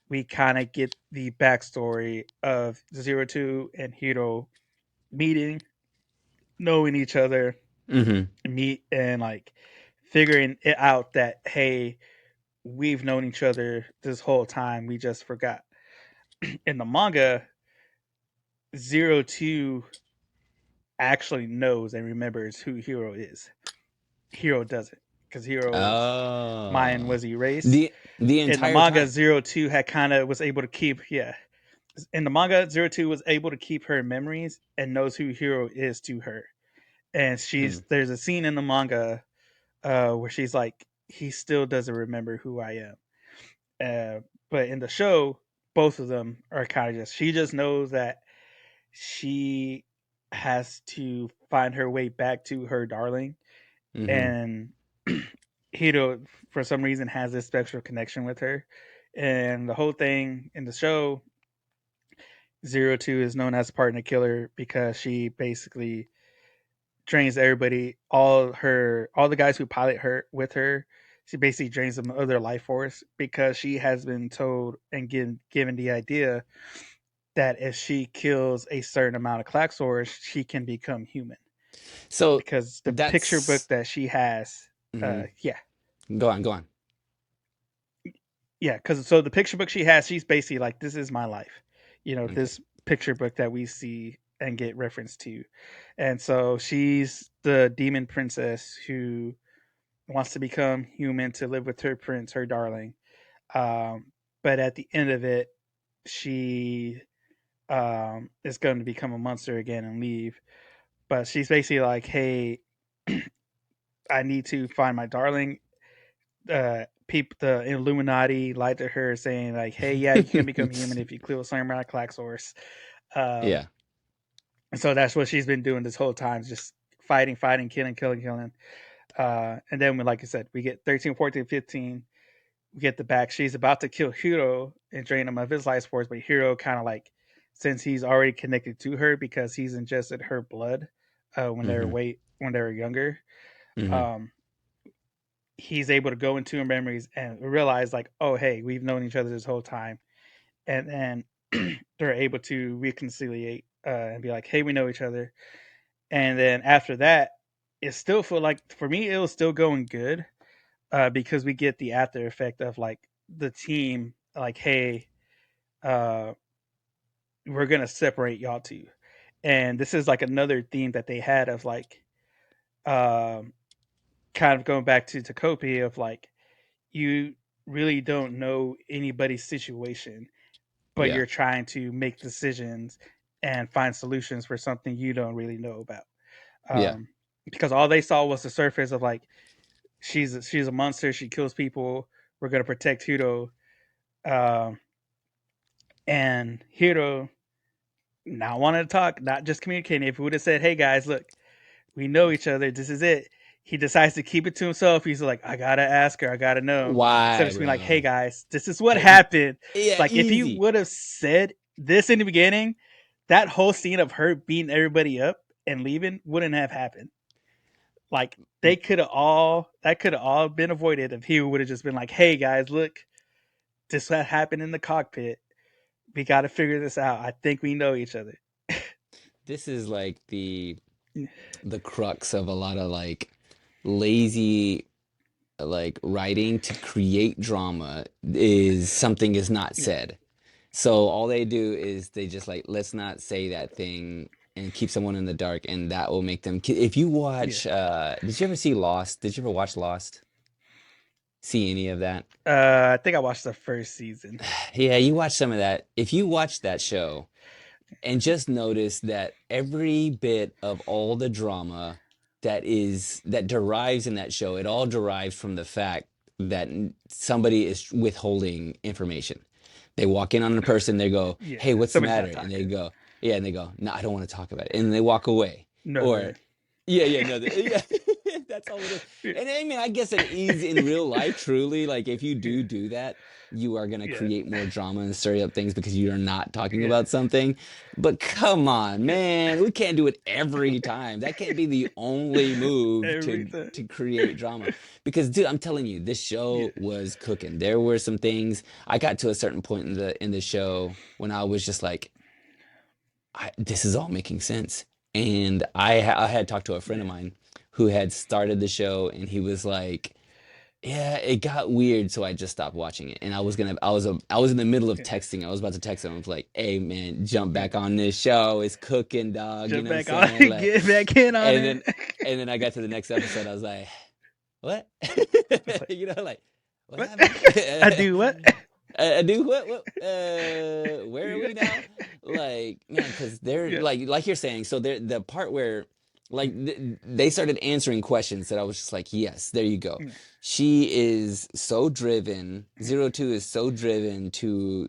We kind of get the backstory of Zero Two and Hiro meeting, knowing each other, Hmm. meet and like figuring it out that hey, we've known each other this whole time. We just forgot. In the manga, Zero Two actually knows and remembers who Hiro is. Hiro doesn't because Hiro's mind Oh, was erased. the In the entire manga, time. Zero Two had kind of was able to keep in the manga, Zero Two was able to keep her memories and knows who Hiro is to her. And Hmm. there's a scene in the manga where she's like, he still doesn't remember who I am. But in the show, both of them are kind of just she just knows that she has to find her way back to her darling, Hmm. and Hiro for some reason has this special connection with her. And the whole thing in the show, Zero Two is known as partner killer because she basically drains everybody, all the guys who pilot her with her. She basically drains them of their life force because she has been told and given the idea that if she kills a certain amount of Klaxors, she can become human. So Because the picture book that's. that she has, Hmm. yeah, Go on, go on. yeah, because so the picture book she has, she's basically like, this is my life. Okay. This picture book that we see and get reference to. And so she's the demon princess who wants to become human to live with her prince, her darling. Um, but at the end of it, she is going to become a monster again and leave. But she's basically like, hey, I need to find my darling. The Illuminati lied to her, saying like, "Hey, yeah, you can become human if you kill Samurai Klaxors." Um, Yeah. and so that's what she's been doing this whole time, just fighting, fighting, killing, killing, killing. And then, like I said, we get 13, 14, 15. We get the back. She's about to kill Hiro and drain him of his life force, but Hiro kind of like, since he's already connected to her because he's ingested her blood Hmm. when they were younger. Hmm. Um, he's able to go into her memories and realize like, oh hey, we've known each other this whole time, and then they're able to reconciliate and be like, hey, we know each other. And then after that, it still feel like for me it was still going good because we get the after effect of like the team like, hey, uh, we're gonna separate y'all two, and this is like another theme that they had of like um, kind of going back to Takopi of like you really don't know anybody's situation, but Yeah. you're trying to make decisions and find solutions for something you don't really know about. Yeah. Um, because all they saw was the surface of like she's a monster, she kills people. We're gonna protect Hiro, um, and Hiro not wanting to talk, not just communicating. If we would have said, "Hey guys, look, we know each other. This is it." He decides to keep it to himself. He's like, I gotta ask her. I gotta know. Instead of Why, just being like, hey bro? guys, this is what Hey, happened. yeah, Like, if you easy. would have said this in the beginning, that whole scene of her beating everybody up and leaving wouldn't have happened. Like, that could have all been avoided if he would have just been like, hey guys, look, this what happened in the cockpit. We got to figure this out. I think we know each other. This is like the crux of a lot of like lazy like writing to create drama is something is not Yeah, said. So all they do is they just like let's not say that thing and keep someone in the dark and that will make them if you yeah. watch did you ever see Lost? Did you ever watch Lost? See any of that? I think I watched the first season. Yeah, you watch some of that. If you watch that show and just notice that every bit of all the drama that derives in that show. It all derives from the fact that somebody is withholding information. They walk in on a person, they go, Yeah, "Hey, what's the somebody's matter?" not And they talking. go, "Yeah," and they go, "No, I don't want to talk about it," and they walk away. No, Or, they're yeah, yeah, no, yeah, that's all it is. yeah, And I mean, I guess it is in real life, truly. Like, if you do that, you are gonna yeah, create more drama and stir up things because you're not talking yeah, about something. But come on, yeah. man, we can't do it every time. That can't be the only move Every to time. create drama. Because, dude, I'm telling you, this Yeah, show was cooking. There were some things. I got to a certain point in the show when I was just like, this is all making sense. And I had talked to a friend yeah, of mine who had started the show, and he was like, "Yeah, it got weird, so I just stopped watching it." And I was in the middle of yeah, texting. I was about to text him. I was like, "Hey, man, jump yeah. back on this show. It's cooking, dog." You Jump know what I'm back on saying? it, Like, get back in on and it. then I got to the next episode. I was like, "What?" It's like, You know, like, what what? happened? I do what? I do what? Where are we now? Like, man, because they're Yeah, like you're saying. So they're the part where, like, they started answering questions that I was just like, yes, there you go. yeah, She is so driven. 02 is so driven to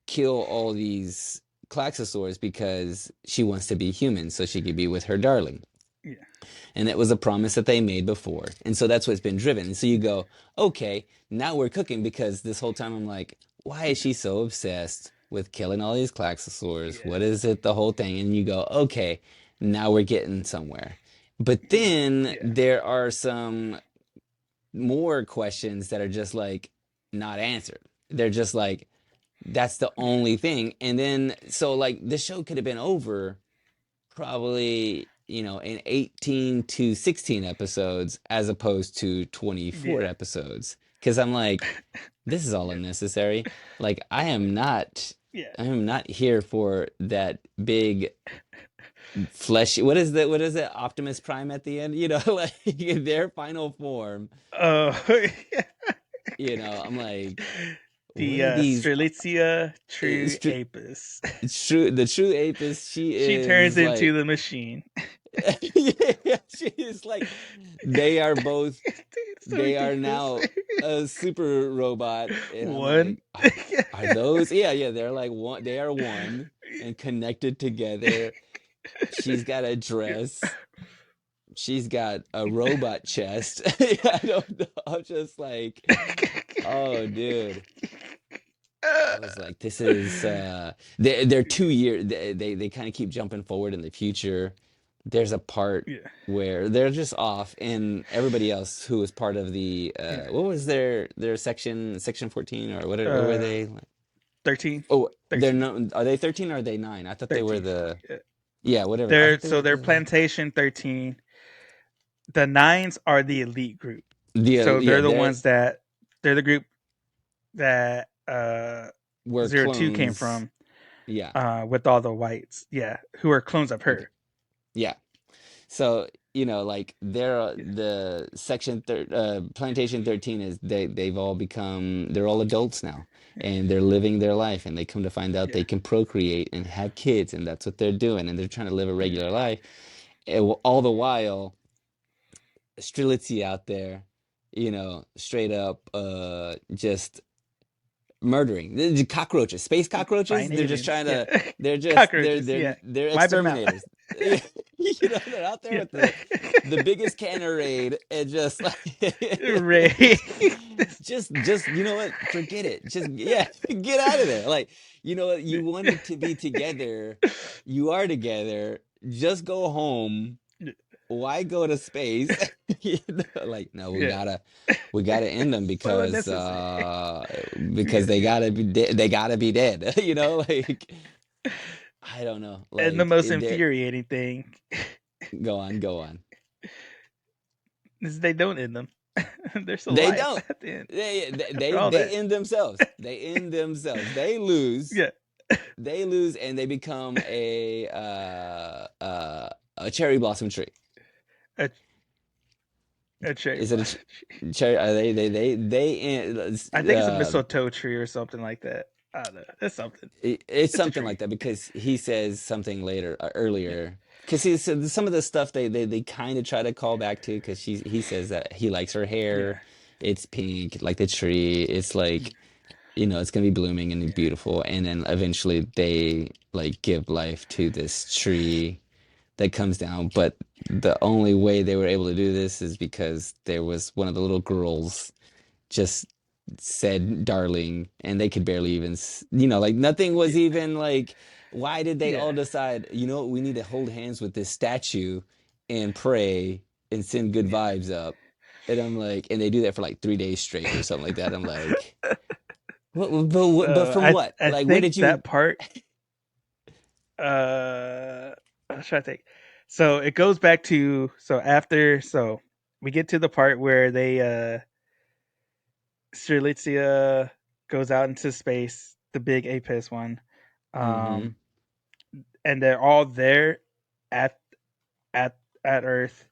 kill all these Klaxosaurs because she wants to be human, so she could be with her darling. yeah, And it was a promise that they made before. And so that's what's been driven. And so you go, okay, now we're cooking because this whole time I'm like, why is she so obsessed with killing all these Klaxosaurs? yeah, What is it, the whole thing? And you go, okay, now we're getting somewhere. But then yeah, there are some more questions that are just like not answered. They're just like, that's the yeah, only thing. And then, so like, the show could have been over probably, in 18 to 16 episodes as opposed to 24 yeah, episodes. Because I'm like, this is all yeah, unnecessary. Like, yeah. I am not here for that big fleshy, what is it, Optimus Prime at the end, like their final form. Yeah. I'm like, The what are these, Strelitzia True it's true, Apis. it's true, the true apis, she She turns is into like, the machine. yeah, she is like, they are both, Dude, it's so they are ridiculous. now a super robot, and I'm One. like, are those, yeah, yeah, they're like one, they are one and connected together. She's got a dress, she's got a robot chest. I don't know, I'm just like, oh, dude. I was like, this is they're 2 years, they kind of keep jumping forward in the future. There's a part Yeah, where they're just off, and everybody else who was part of the yeah. what was their section 14, or what were Uh, they? 13. Oh, they're 13. no, are they 13 or are they 9? I thought they were 13. the, Yeah. yeah, whatever. I They're thought they so were they're the plantation 13. The nines are the elite group. So yeah, they're the they ones that they're the group that were 02 came clones. from Yeah. with all the whites. Yeah, who are clones of Okay. her. Yeah. So, like they're Yeah, the plantation 13 is they've all become, they're all adults now, yeah, and they're living their life, and they come to find out yeah, they can procreate and have kids, and that's what they're doing, and they're trying to live a yeah, regular life. And all the while, Strelitsy out there, straight up just murdering the cockroaches, space cockroaches. fine They're just aliens. trying Yeah, to, they're cockroaches. Yeah, they're wiping them out. exterminators. They're out there Yeah, with the biggest cannerade, and just like Ray. just you know what, forget it, just, yeah, get out of there. Like, what, you wanted to be together, you are together, just go home. Why go to space? Like, no, we Yeah, gotta end them so unnecessary. because Yeah, they gotta be dead. Like, I don't know. and the Like, most they're, infuriating thing go on. is they don't end them. They're still They alive don't. at the end after They all that. end themselves. They end themselves. They lose. Yeah, They lose, and they become a cherry blossom tree. a, a cherry Is it a blossom tree. cherry? Are they I think it's a mistletoe tree or something like that. I don't know. It's something. It's It's a something like tree. that because he says something later earlier because he said some of the stuff they kind of try to call back to because he says that he likes her Yeah. hair. It's pink like the tree. It's like it's gonna be blooming and Yeah. beautiful, and then eventually they like give life to this tree that comes down. But the only way they were able to do this is because there was one of the little girls just said darling, and they could barely even like nothing was Yeah. even like, why did they all Yeah. decide, we need to hold hands with this statue and pray and send good Yeah. vibes up? And I'm like, and they do that for like 3 days straight or something like that. I'm like, but So from what, I like, where think did you? that part. Uh, I'm trying to think. So it goes back to so we get to the part where they Strelitzia goes out into space, the big Apis one, Mm-hmm. um, and they're all there at at at Earth.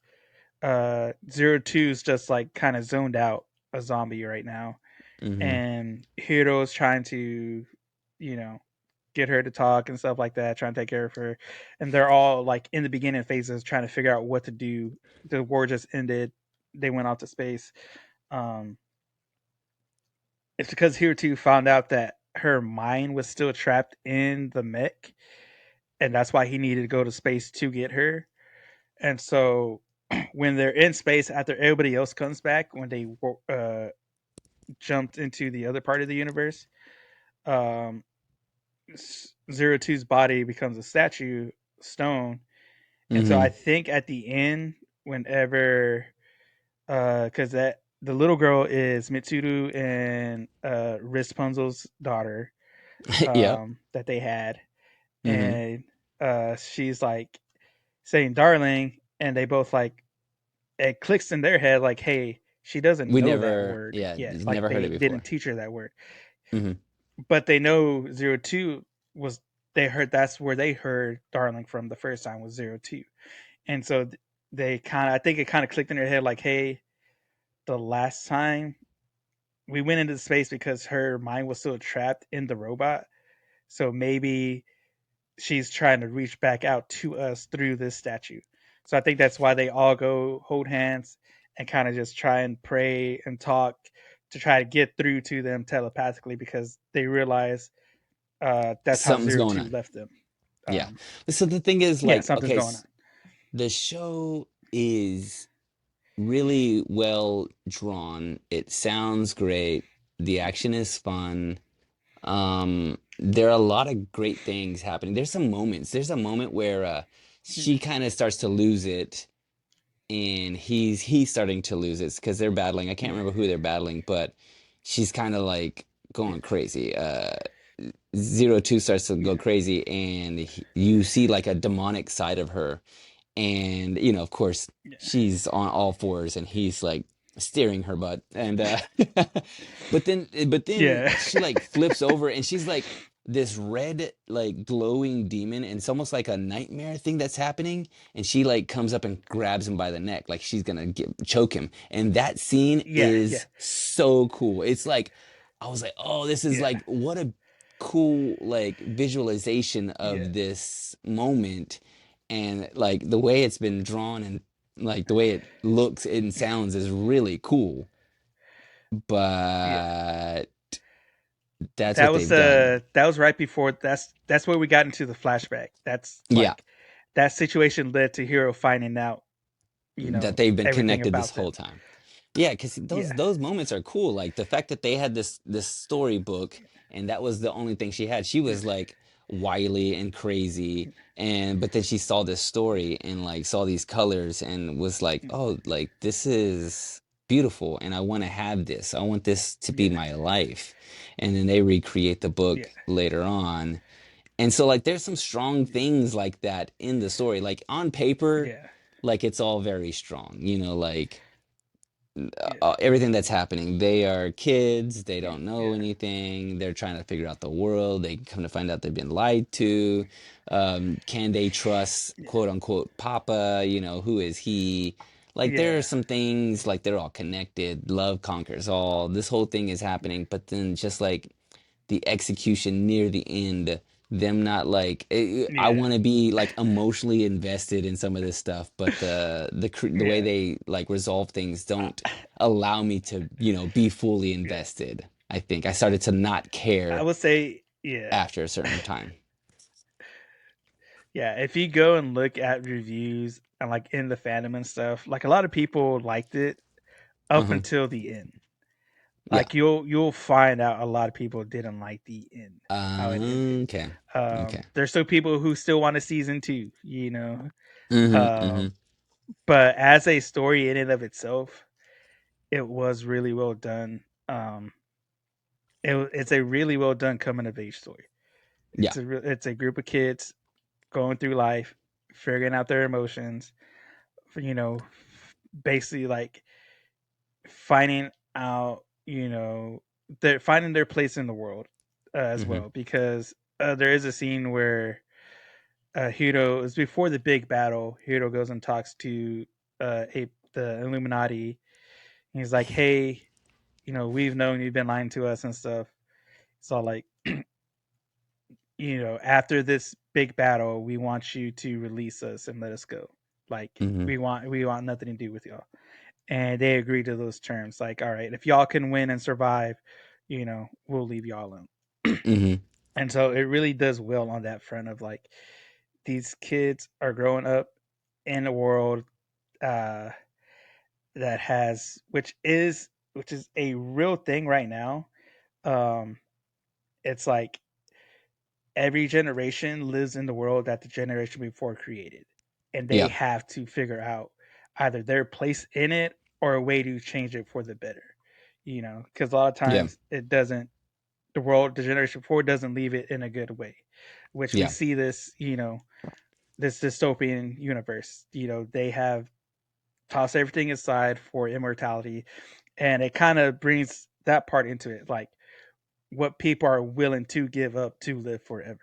02's just like kind of zoned out, a zombie right now, Mm-hmm. and Hiro's trying to, you know, get her to talk and stuff like that, trying to take care of her, and they're all like in the beginning phases trying to figure out what to do. The war just ended; they went out to space. Um, it's because Hero Two found out that her mind was still trapped in the mech, and that's why he needed to go to space to get her. And so, when they're in space after everybody else comes back, when they jumped into the other part of the universe, um, Zero Two's body becomes a statue stone. And so I Mm-hmm. think at the end, whenever, because that the little girl is Mitsuru and Rapunzel's daughter, Yep. that they had, Mm-hmm. and she's like saying "darling," and they both like, it clicks in their head like, "Hey, she doesn't We know that never, word yeah, yet. Like never heard they it didn't before. teach her that word, Mm-hmm. but they know Zero Two was. They heard that's where they heard "darling" from the first time was Zero Two, and so they kind of, I think it kind of clicked in their head like, "Hey, the last time we went into space because her mind was still trapped in the robot, so maybe she's trying to reach back out to us through this statue." So I think that's why they all go hold hands and kind of just try and pray and talk to try to get through to them telepathically because they realize that's how Something's Zero going Two on. left them. Yeah. So the thing is, Yeah, like, something's okay, going on. the show is really well drawn. It sounds great. The action is fun. There are a lot of great things happening. There's some moments. There's a moment where Yeah, she kind of starts to lose it, and he's starting to lose it because they're battling. I can't yeah, remember who they're battling, but she's kind of like going crazy. 02 starts to go yeah, crazy, and you see like a demonic side of her, and of course yeah, she's on all fours and he's like steering her butt, and but then yeah, she like flips over and she's like this red like glowing demon, and it's almost like a nightmare thing that's happening, and she like comes up and grabs him by the neck like she's gonna choke him, and that scene yeah, yeah, is so cool. It's like I was like, oh, this is yeah, like what a cool like visualization yeah, of this moment, and like the way it's been drawn and like the way it looks and sounds is really cool, yeah. but that's what they've done. That was right before, that's where we got into the flashback. That's Yeah, like that situation led to Hero finding out, that they've been everything connected this about whole them. time. Yeah, because those Yeah, those moments are cool. Like the fact that they had this storybook, and that was the only thing she had. She yeah, was like wily and crazy, and but then she saw this story and like saw these colors and was like, oh, like this is beautiful, and I want to have this. I want this to be yeah, my life. And then they recreate the yeah, book later on. And so like there's some strong yeah, things like that in the story. Like on paper, yeah, like it's all very strong. Like yeah, everything that's happening. They are kids. They yeah, don't know yeah, anything. They're trying to figure out the world. They come to find out they've been lied to. Can they trust yeah, quote unquote Papa? Who is he? Like there are yeah, some things like they're all connected. Love conquers all. This whole thing is happening, but then just like the execution near the end, them not like I Yeah. want to be like emotionally invested in some of this stuff, but the way Yeah. they like resolve things don't allow me to, be fully Yeah. invested. I think I started to not I care would say, yeah. after a certain time. Yeah, if you go and look at reviews and like in the fandom and stuff, like a lot of people liked it up Uh-huh. until the end. Yeah. Like you'll find out a lot of people didn't like the end, how it ended. Okay. Okay. There's still people who still want a season two, you know. Mm-hmm. Mm-hmm. Um, but as a story in and of itself, it was really well done. Um, it's a really well done coming of age story. Yeah. It's a group of kids going through life, figuring out their emotions, you know, basically like finding out, they're finding their place in the world as Mm-hmm. well. Because there is a scene where Hiro is before the big battle. Hiro goes and talks to the Illuminati. He's like, "Hey, we've known you've been lying to us and stuff." It's all like, after this big battle, we want you to release us and let us go. Like Mm-hmm. we want nothing to do with y'all. And they agree to those terms. Like, all right, if y'all can win and survive, we'll leave y'all alone. Mm-hmm. And so it really does well on that front of like these kids are growing up in a world uh, that has, which is a real thing right now. Um, it's like every generation lives in the world that the generation before created, and they Yeah. have to figure out either their place in it or a way to change it for the better. Because a lot of Yeah. times it doesn't. The generation before doesn't leave it in a good way, which we Yeah. see this. This dystopian universe. They have tossed everything aside for immortality, and it kind of brings that part into it, like what people are willing to give up to live forever,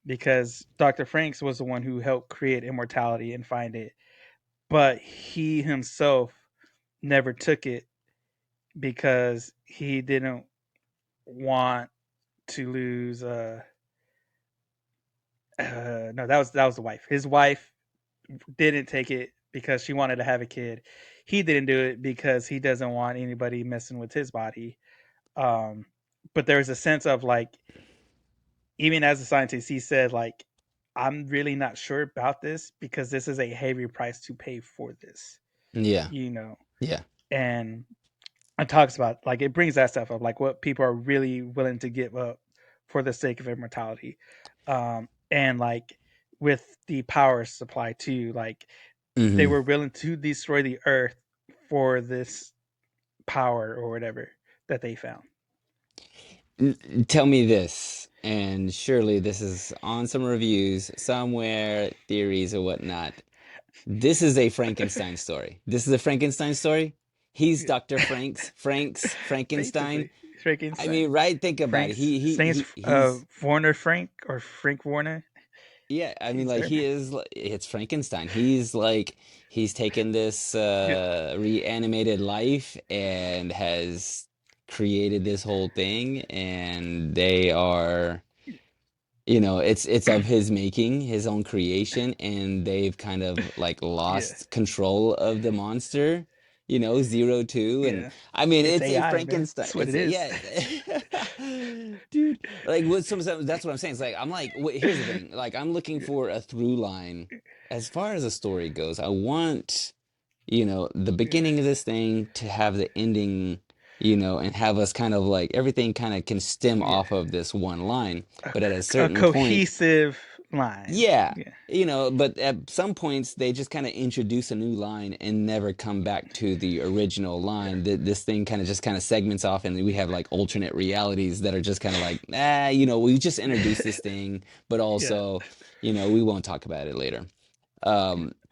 because Dr. Franks was the one who helped create immortality and find it, but he himself never took it because he didn't want to lose. No, that was the wife. His wife didn't take it because she wanted to have a kid. He didn't do it because he doesn't want anybody messing with his body. Um, but there's a sense of like, even as a scientist, he said like, I'm really not sure about this because this is a heavy price to pay for this, Yeah. you know. Yeah. And it talks about like it brings that stuff up, like what people are really willing to give up for the sake of immortality. And like with the power supply too, like they Mm-hmm. were willing to destroy the earth for this power or whatever that they found. Tell me this, and surely this is on some reviews somewhere, theories or whatnot. This is a Frankenstein story. This is a Frankenstein story. He's Dr. Frankenstein. Basically, I Frankenstein. mean, right? Think about it. Frank's Saints He's Warner Frank or Frank Warner. yeah, I mean He's like there. he is it's Frankenstein. He's like he's taken this Yeah, reanimated life and has created this whole thing and they are it's of his making, his own creation, and they've kind of like yeah, lost control of the monster, Zero Two, and yeah. I mean It's it's a AI, man. Frankenstein. That's what It's it is. yeah, dude. Like what some that's what I'm saying. It's like I'm like here's the thing. Like I'm looking Yeah, for a through line as far as a story goes. I want the yeah, beginning of this thing to have the ending. And have us kind of like everything kind of can stem yeah. off of this one line. A, But at a a certain point, cohesive line. yeah, Yeah, but at some points they just kind of introduce a new line and never come back to the original yeah, line. This thing kind of segments off, and we have like alternate realities that are just kind of like, we just introduced this thing, but yeah, also, we won't talk about it later.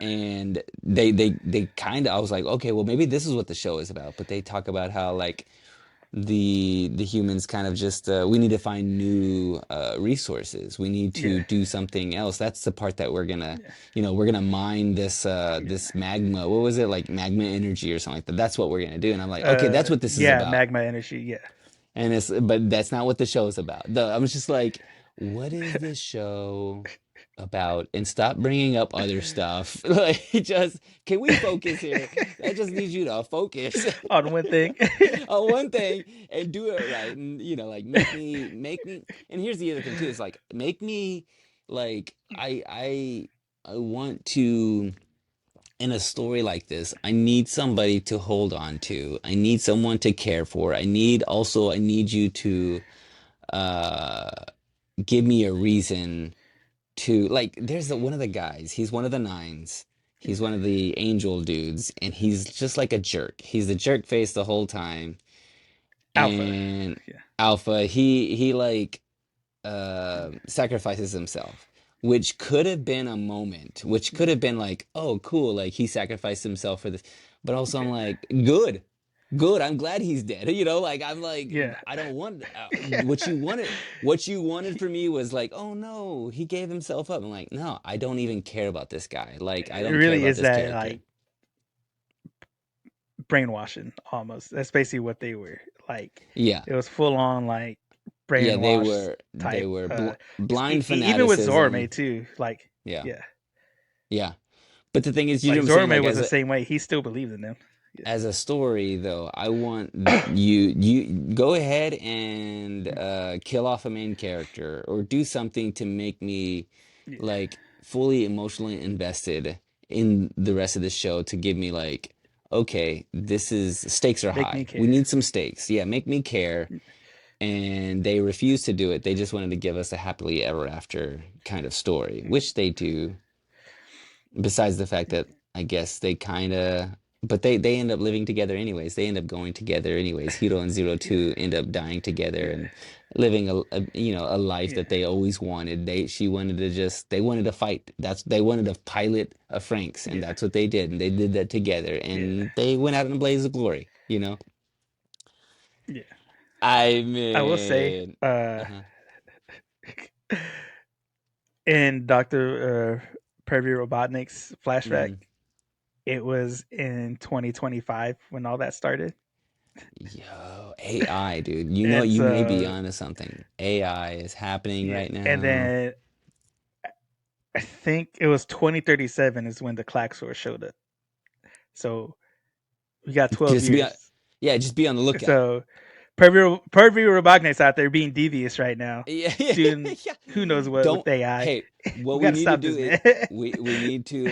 And they kind of, I was like, okay, well maybe this is what the show is about. But they talk about how like the humans kind of just we need to find new resources. We need yeah, to do something else. That's the part that we're gonna yeah, we're gonna mine this yeah. this magma. What was it, like magma energy or something like that? That's what we're gonna do. And I'm like, okay, that's what this is Yeah, about. magma energy. Yeah, And it's but that's not what the show's about. I was just like, what is this show about? And stop bringing up other stuff. Like, just can we focus here? I just need you to focus On one thing. on one thing and do it right. And like make me. And here's the other thing too. Is like make me like I want to in a story like this, I need somebody to hold on to. I need someone to care for. I need you to uh give me a reason to like one of the guys, he's one of the nines. He's one of the angel dudes and he's just like a jerk. He's a jerk face the whole time. Alpha. And Yeah. Alpha, he like sacrifices himself, which could have been a moment, which could have been like, oh, cool, like he sacrificed himself for this. But also, I'm like, good, good. I'm glad he's dead. Like I'm like, Yeah. I don't want Yeah. what you wanted. What you wanted for me was like, oh no, he gave himself up. I'm like, no, I don't even care about this guy. Like, I It don't care really about is this that character. like brainwashing almost. That's basically what they were. Like Yeah, it was full on like yeah, they brainwash were they type. were Because blind even with fanaticism. Zorme too, like Yeah, yeah, yeah. But the thing is, you know like what I'm saying? Zorme Like was the same way. He still believed in them. as a story though, I want you go ahead and kill off a main character or do something to make me Yeah, like fully emotionally invested in the rest of the show to give me like, okay, this is stakes are make me high. We care. need some stakes. Yeah, make me care. And they refused to do it. They just wanted to give us a happily ever after kind of story, which they do. Besides the fact that I guess they kind of, but they end up living together anyways. They end up going together anyways. Hiro and Zero Yeah, Two end up dying together yeah, and living a life yeah, that they always wanted. She wanted to just they wanted to fight. They wanted to pilot a Franxx, and yeah, that's what they did. And they did that together, yeah, and they went out in a blaze of glory. yeah. I I will say, mean, uh-huh. in Doctor Pervy Robotnik's flashback, Hmm. it was in 2025 when all that started. Yo, AI, dude. It's You may be onto something. AI is happening yeah, right and now. then I think it was 2037 is when the Klaxor showed up. So we got 12 Just be on, years. yeah, just be on the lookout. So Pervy Robotnik's out there being devious right now, Yeah, yeah, doing yeah. who knows what with Don't. AI. Hey, what We we got to need to stop do this is man. we need to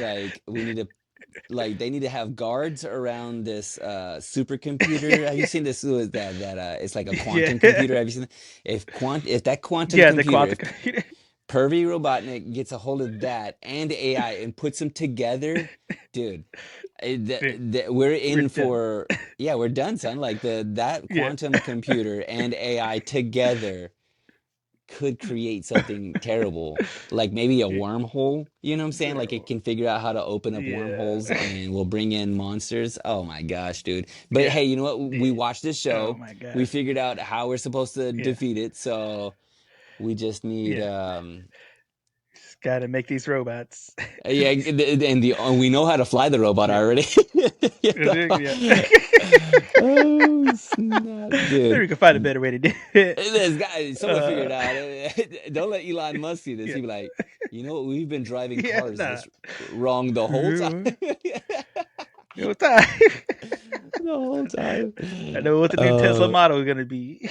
they need to have guards around this supercomputer. Have you seen this? That it's like a Yeah, quantum computer. Have you seen that? If that quantum yeah, the computer, quantum if computer. Pervy Robotnik gets a hold of that and AI and puts them together, dude, we're We're in done. for yeah, we're done, son. Like that Yeah, quantum computer and AI together could create something terrible. Like maybe a yeah, wormhole, you know what I'm saying? Like it can figure out how to open up yeah, wormholes and will bring in monsters. Oh my gosh, dude. But yeah. hey, you know what? We watched this Oh show. my We god. figured out how we're supposed to Yeah, defeat it. So we just need yeah. Just got to make these robots. yeah, and we know how to fly the robot Yeah, already. You yeah. know? Oh snap, Maybe dude. we can find a better way to do it. This guy, someone figured Uh, out. Don't let Elon Musk see this. yeah, He'd be like, you know what? We've been driving yeah. cars Nah. this wrong the whole time. It was time. The whole time. I know what the new Tesla Uh, model is gonna be.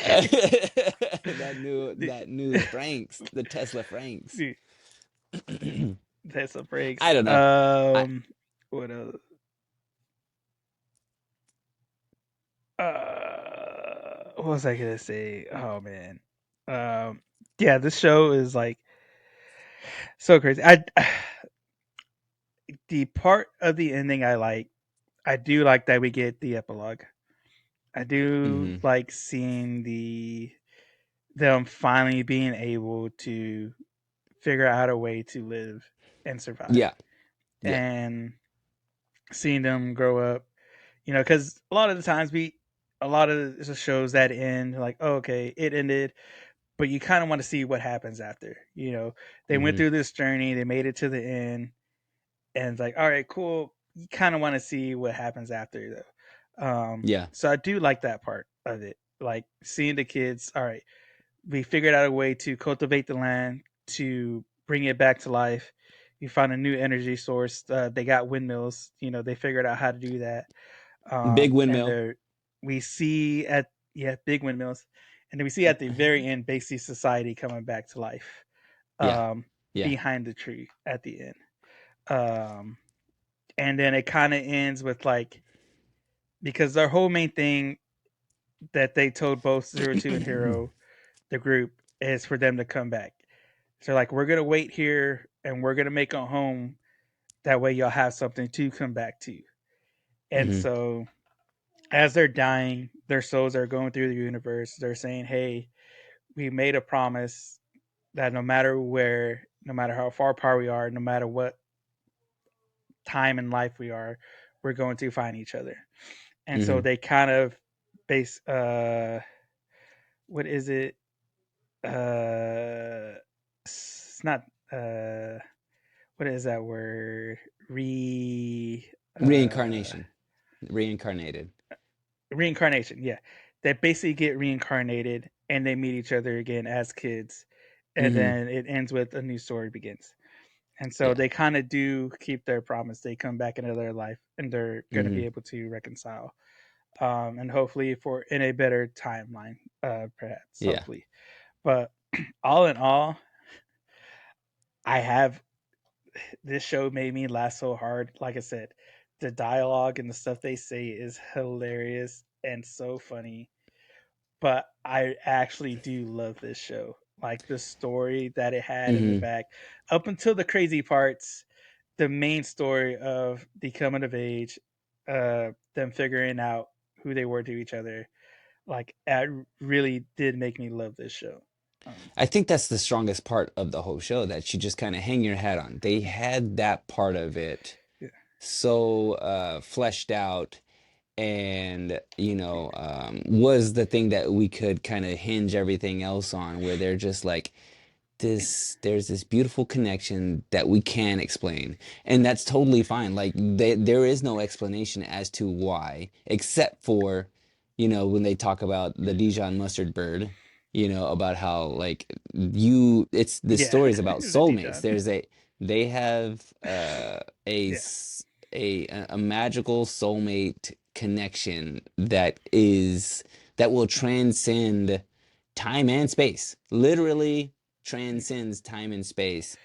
that new Franks, the Tesla Franks. Tesla breaks. I don't know. I What else? What was I gonna say? Oh man. Um, yeah, this show is like so crazy. The part of the ending I like. I do like that we get the epilogue. I do hmm like seeing them finally being able to figure out a way to live and survive, Yeah, yeah. and seeing them grow up. Because a lot of the times a lot of the shows that end like, oh, okay, it ended, but you kind of want to see what happens after. They went hmm through this journey, they made it to the end, and it's like, all right, cool. You kind of want to see what happens after, though. Yeah. So I do like that part of it. like seeing the kids. All right, we figured out a way to cultivate the land to bring it back to life. We found a new energy source. They got windmills. They figured out how to do that. Big And windmill. there we see at yeah big windmills, and then we see at the very end basically society coming back to life Yeah. um, Yeah. behind the tree at the end. Um, and then it kind of ends with like because their whole main thing that they told both Zero Two and Hero, the group, is for them to come back. So like we're gonna wait here and we're gonna make a home. That way y'all have something to come back to. And Hmm. so as they're dying, their souls are going through the universe. They're saying, "Hey, we made a promise that no matter where, no matter how far apart we are, no matter what time in life we are, we're going to find each other." And so Hmm. they kind of base what is it? It's not what is that word? Re uh Reincarnation. Reincarnated. Reincarnation, yeah. They basically get reincarnated and they meet each other again as kids, and Hmm. then it ends with a new story begins. And so Yeah. they kind of do keep their promise. They come back into their life and they're going to be Hmm. able to reconcile, and hopefully for in a better timeline, perhaps, Yeah. hopefully. But all in all, I have this show made me laugh so hard. Like I said, the dialogue and the stuff they say is hilarious and so funny. But I actually do love this show. Like the story that it had in the Hmm. back, up until the crazy parts, the main story of the coming of age, them figuring out who they were to each other. Like it really did make me love this show. Um, I think that's the strongest part of the whole show that you just kind of hang your hat on. They had that part of it yeah, so fleshed out, and was the thing that we could kind of hinge everything else on, where they're just like, there's this beautiful connection that we can explain, and that's totally fine. Like, there is no explanation as to why, except for when they talk about the Dijon mustard bird, about how, like, it's the yeah, stories about the soulmates. Dijon. They have Yeah, a magical soulmate connection that will transcend time and space, literally transcends time and space.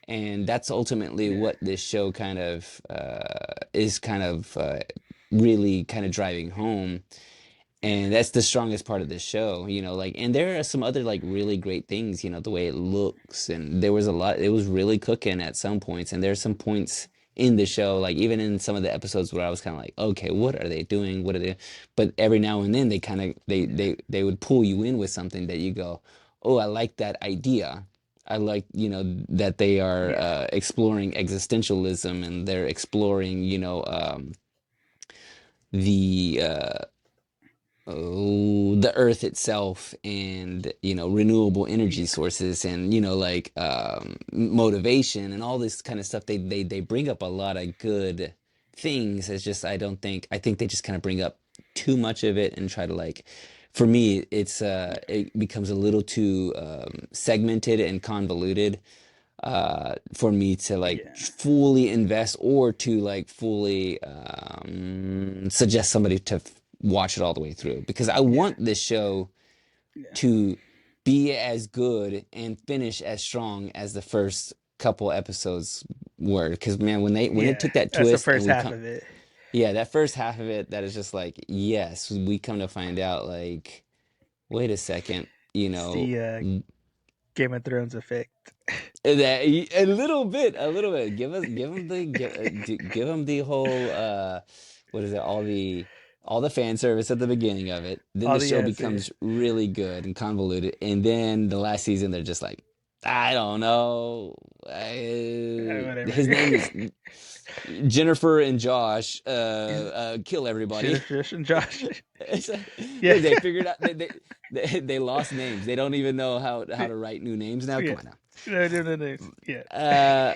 And that's ultimately yeah, what this show is kind of really kind of driving home. And that's the strongest part of this show, like, and there are some other, like, really great things, the way it looks, and there was a lot, it was really cooking at some points, and there's some points in the show, like, even in some of the episodes where I was kind of like, okay, what are they doing? What are they? But every now and then they kind of yeah, they would pull you in with something that you go, oh, I like that idea. I like, that they are yeah, exploring existentialism, and they're exploring, the the earth itself, and renewable energy yeah, sources, and like motivation and all this kind of stuff. They bring up a lot of good things. It's just, I think they just kind of bring up too much of it, and try to, like, for me, it becomes a little too segmented and convoluted for me to, like, yeah, fully invest, or to, like, fully suggest somebody to watch it all the way through, because I yeah, want this show yeah, to be as good and finish as strong as the first couple episodes were. Because, man, when it yeah. took that That's the twist, and first we half come, of it. yeah, that first half of it, that is just like, yes, we come to find out, like, wait a second, It's the Game of Thrones effect. that a little bit. Give them the whole what is it? All the fan service at the beginning of it. Then All the the show answer. becomes really good and convoluted, and then the last season they're just like, I don't know. Whatever. His name is Jennifer and Josh. Kill everybody. Trish and Josh. It's like, Yeah. look, they figured out they lost names. They don't even know how to write new names now. Yeah. Come on now. No, no, no, no. Yeah.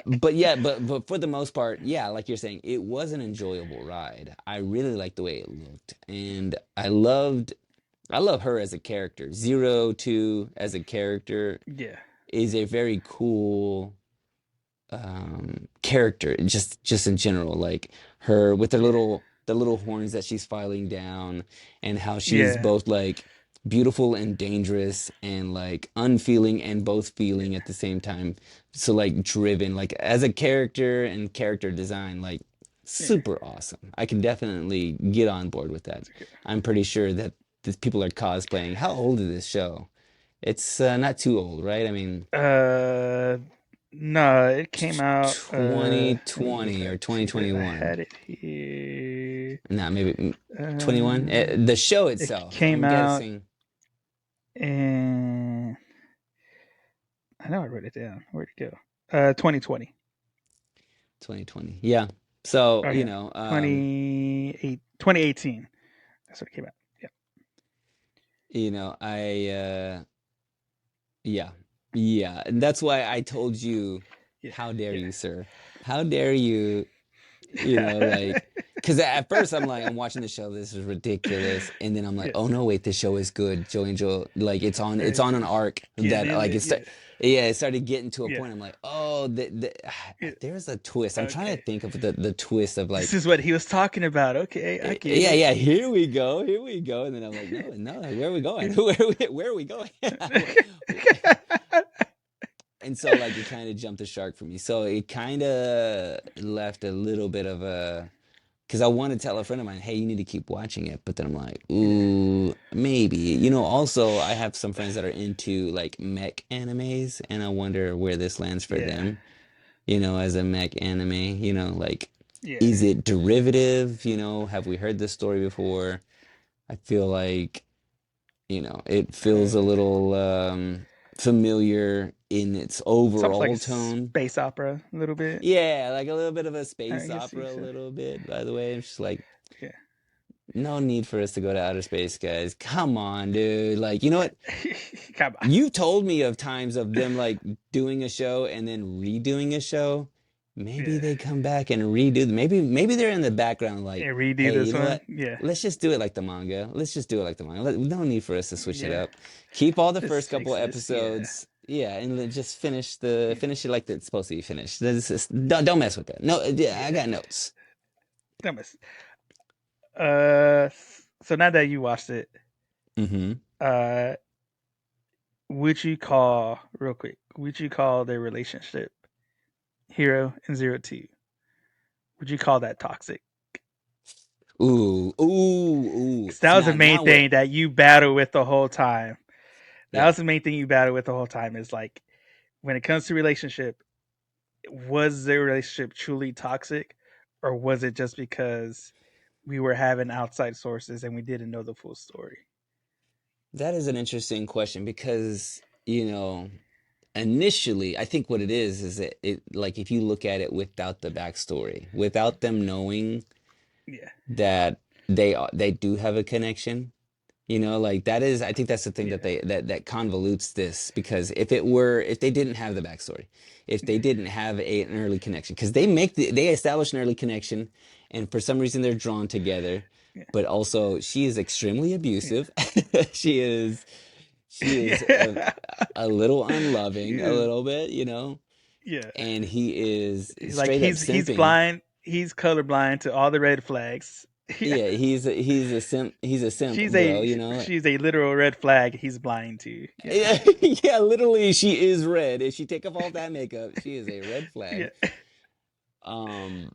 But yeah, but for the most part, yeah, like you're saying, it was an enjoyable ride. I really liked the way it looked, and I loved I love her as a character. Zero two as a character Yeah, is a very cool character, just in general, like her with yeah, the little horns that she's filing down, and how she's yeah, both like beautiful and dangerous and like unfeeling and both feeling yeah, at the same time. So like driven, like as a character and character design, like yeah. super awesome. I can definitely get on board with that. It's okay. I'm pretty sure that the people are cosplaying. How old is this show? It's not too old, right? I mean, Uh, no, it came out. Let me get 2020 or back to it. I 2021. had it here. Nah, maybe 21. Uh, The show it itself, came I'm out guessing in. I know I wrote it down. Where'd it go? 2020. 2020. Yeah. So, Oh yeah, 2018. That's what it came out. Yeah, I yeah. Yeah. And that's why I told you, yeah, how dare yeah, you, sir? How dare you, like, because at first I'm like, I'm watching the show, this is ridiculous, and then I'm like, yeah. oh no, wait, this show is good. Joe Angel, like, it's It's on an just arc getting that in like it. Yeah, yeah, it started getting to a yeah, point. I'm like, oh, yeah. there's a twist. I'm trying to Okay, think of the twist of this like, is what he was talking about. Okay, I get yeah, it. yeah, here we go, and then I'm like, no, no, like, where are we going? Where are we going? And so like it kind of jumped the shark for me. So it kind of left a little bit of a, because I want to tell a friend of mine, hey, you need to keep watching it. But then I'm like, Yeah. ooh, maybe. Also, I have some friends that are into like mech animes, and I wonder where this lands for Yeah, them, as a mech anime, like, yeah, is it derivative? Have we heard this story before? I feel like, it feels a uh, little familiar in its it's almost like a overall tone. space opera, a little bit. Yeah, like a little bit of a I space guess you opera, a said. little bit, by the way. It's just like, Yeah, no need for us to go to outer space, guys. Come on, dude. Like, you know what? come on. You told me of times of them like doing a show and then redoing a show. Maybe Yeah, they come back and redo. Maybe they're in the background like, and redo hey, you this know one. what? Yeah, Let's just do it like the manga. Let's just do it like the manga. No need for us to switch it yeah. up. Keep all the Let's first couple fix this. Yeah, episodes. Yeah, and then just yeah, finish it like it's supposed to be finished. Don't mess with that. No, yeah, I yeah. got notes. That was. Uh, so now that you watched it, Mm-hmm. uh, would you call real quick? Would you call their relationship Hero and Zero Two? Would you call that toxic? Ooh, ooh, ooh. 'Cause that So was the main now we're, thing that you battle with the whole time. That yeah. was the main thing you battle with the whole time. Is like when it comes to relationship, was their relationship truly toxic, or was it just because we were having outside sources and we didn't know the full story? That is an interesting question because, initially, I think what it is that it, like, if you look at it without the backstory, without them knowing Yeah, that they do have a connection, like that is, I think that's the thing that yeah, that convolutes this, because if they didn't have the backstory, if they yeah, didn't have an early connection, because they establish an early connection, and for some reason they're drawn together, yeah, but also she is extremely yeah, abusive. she is she is yeah. a little unloving, a Is little bit, yeah. and he is Like straight up he's simping. blind. He's colorblind to all the red flags. Yeah, Yeah, he's a simp, she's bro, a she's a literal red flag. He's blind to. Yeah, Yeah, yeah, literally, she is red. If she take off all that makeup, she is a red yeah, flag. Um,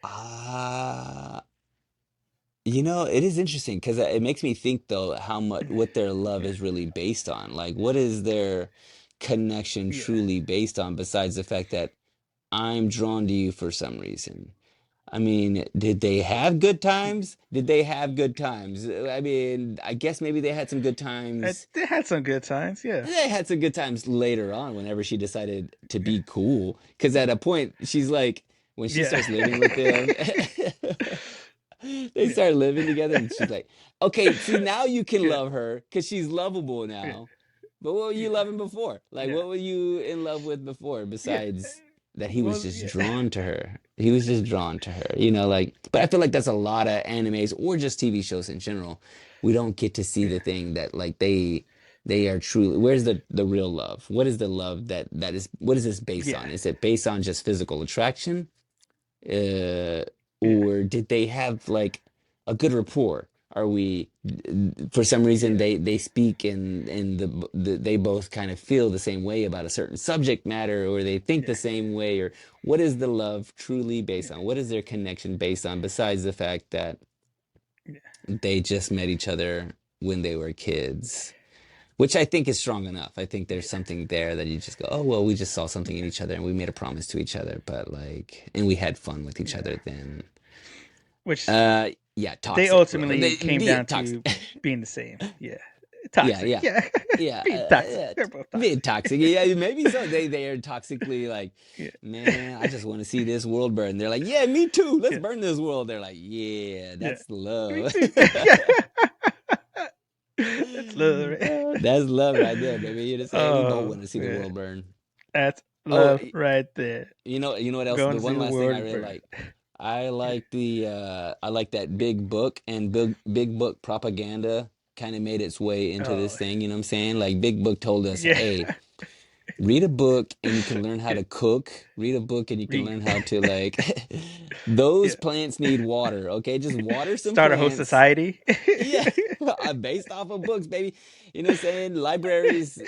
ah, it is interesting because it makes me think though how much what their love yeah, is really based on. Like, what is their connection yeah, truly based on besides the fact that I'm drawn to you for some reason? I mean, did they have good yeah. times? Did they have good times? I mean, I guess maybe they had some good times. They had some good times. Yeah, They had some good times later on whenever she decided to be cool. Because at a point, she's like, when she yeah, starts living with them, they yeah, start living together, and she's like, okay, see, now you can yeah, love her because she's lovable yeah, now. But what were you yeah, loving before? Like, yeah. what were you in love with before Yeah, besides? that he was Well, just yeah, drawn to her. He was just drawn to her, you know, like, but I feel like that's a lot of animes or just TV shows in general. We don't get to see yeah, the thing that like they are truly, where's the real love? What is the love that is, what is this based yeah, on? Is it based on just physical attraction? uh, yeah, or did they have like a good rapport? Are we, for some reason yeah, they speak and they both kind of feel the same way about a certain subject matter, or they think yeah, the same way, or what is the love truly yeah, based on? What is their connection based on besides the fact that yeah, they just met each other when they were kids? Which I think is strong enough. I think there's yeah, something there that you just go, oh, well, we just saw something in yeah, each other and we made a promise to each other, but like, and we had fun with each yeah. other then. Which Yeah, they toxic, bro. ultimately came Being down toxic. to being the same. Yeah, Yeah, toxic. yeah, Yeah, yeah, being toxic. yeah. They're both Being toxic. toxic. Yeah, maybe so. They are toxically like, Yeah, man, I just want to see this world burn. They're like, yeah, me too. Let's yeah, burn this world. They're like, yeah, yeah. that's Me love. too. Yeah, that's love, right? That's love right there, baby. You just say we both Oh want to see the man, world burn. that's Oh, love right there. you know what else? Going The to see one the last thing I world really burn. like. I Yeah, like I like that big book, and big book propaganda kind of made its way into oh this thing, you know what I'm saying? Like big book told us, yeah, "Hey, read a book and you can learn how yeah. to cook. Read a book and you can Read. learn how to like those Yeah. plants need water, okay? Just water some Start a whole plants." society. Yeah, based off of books, baby. You know what I'm saying? Libraries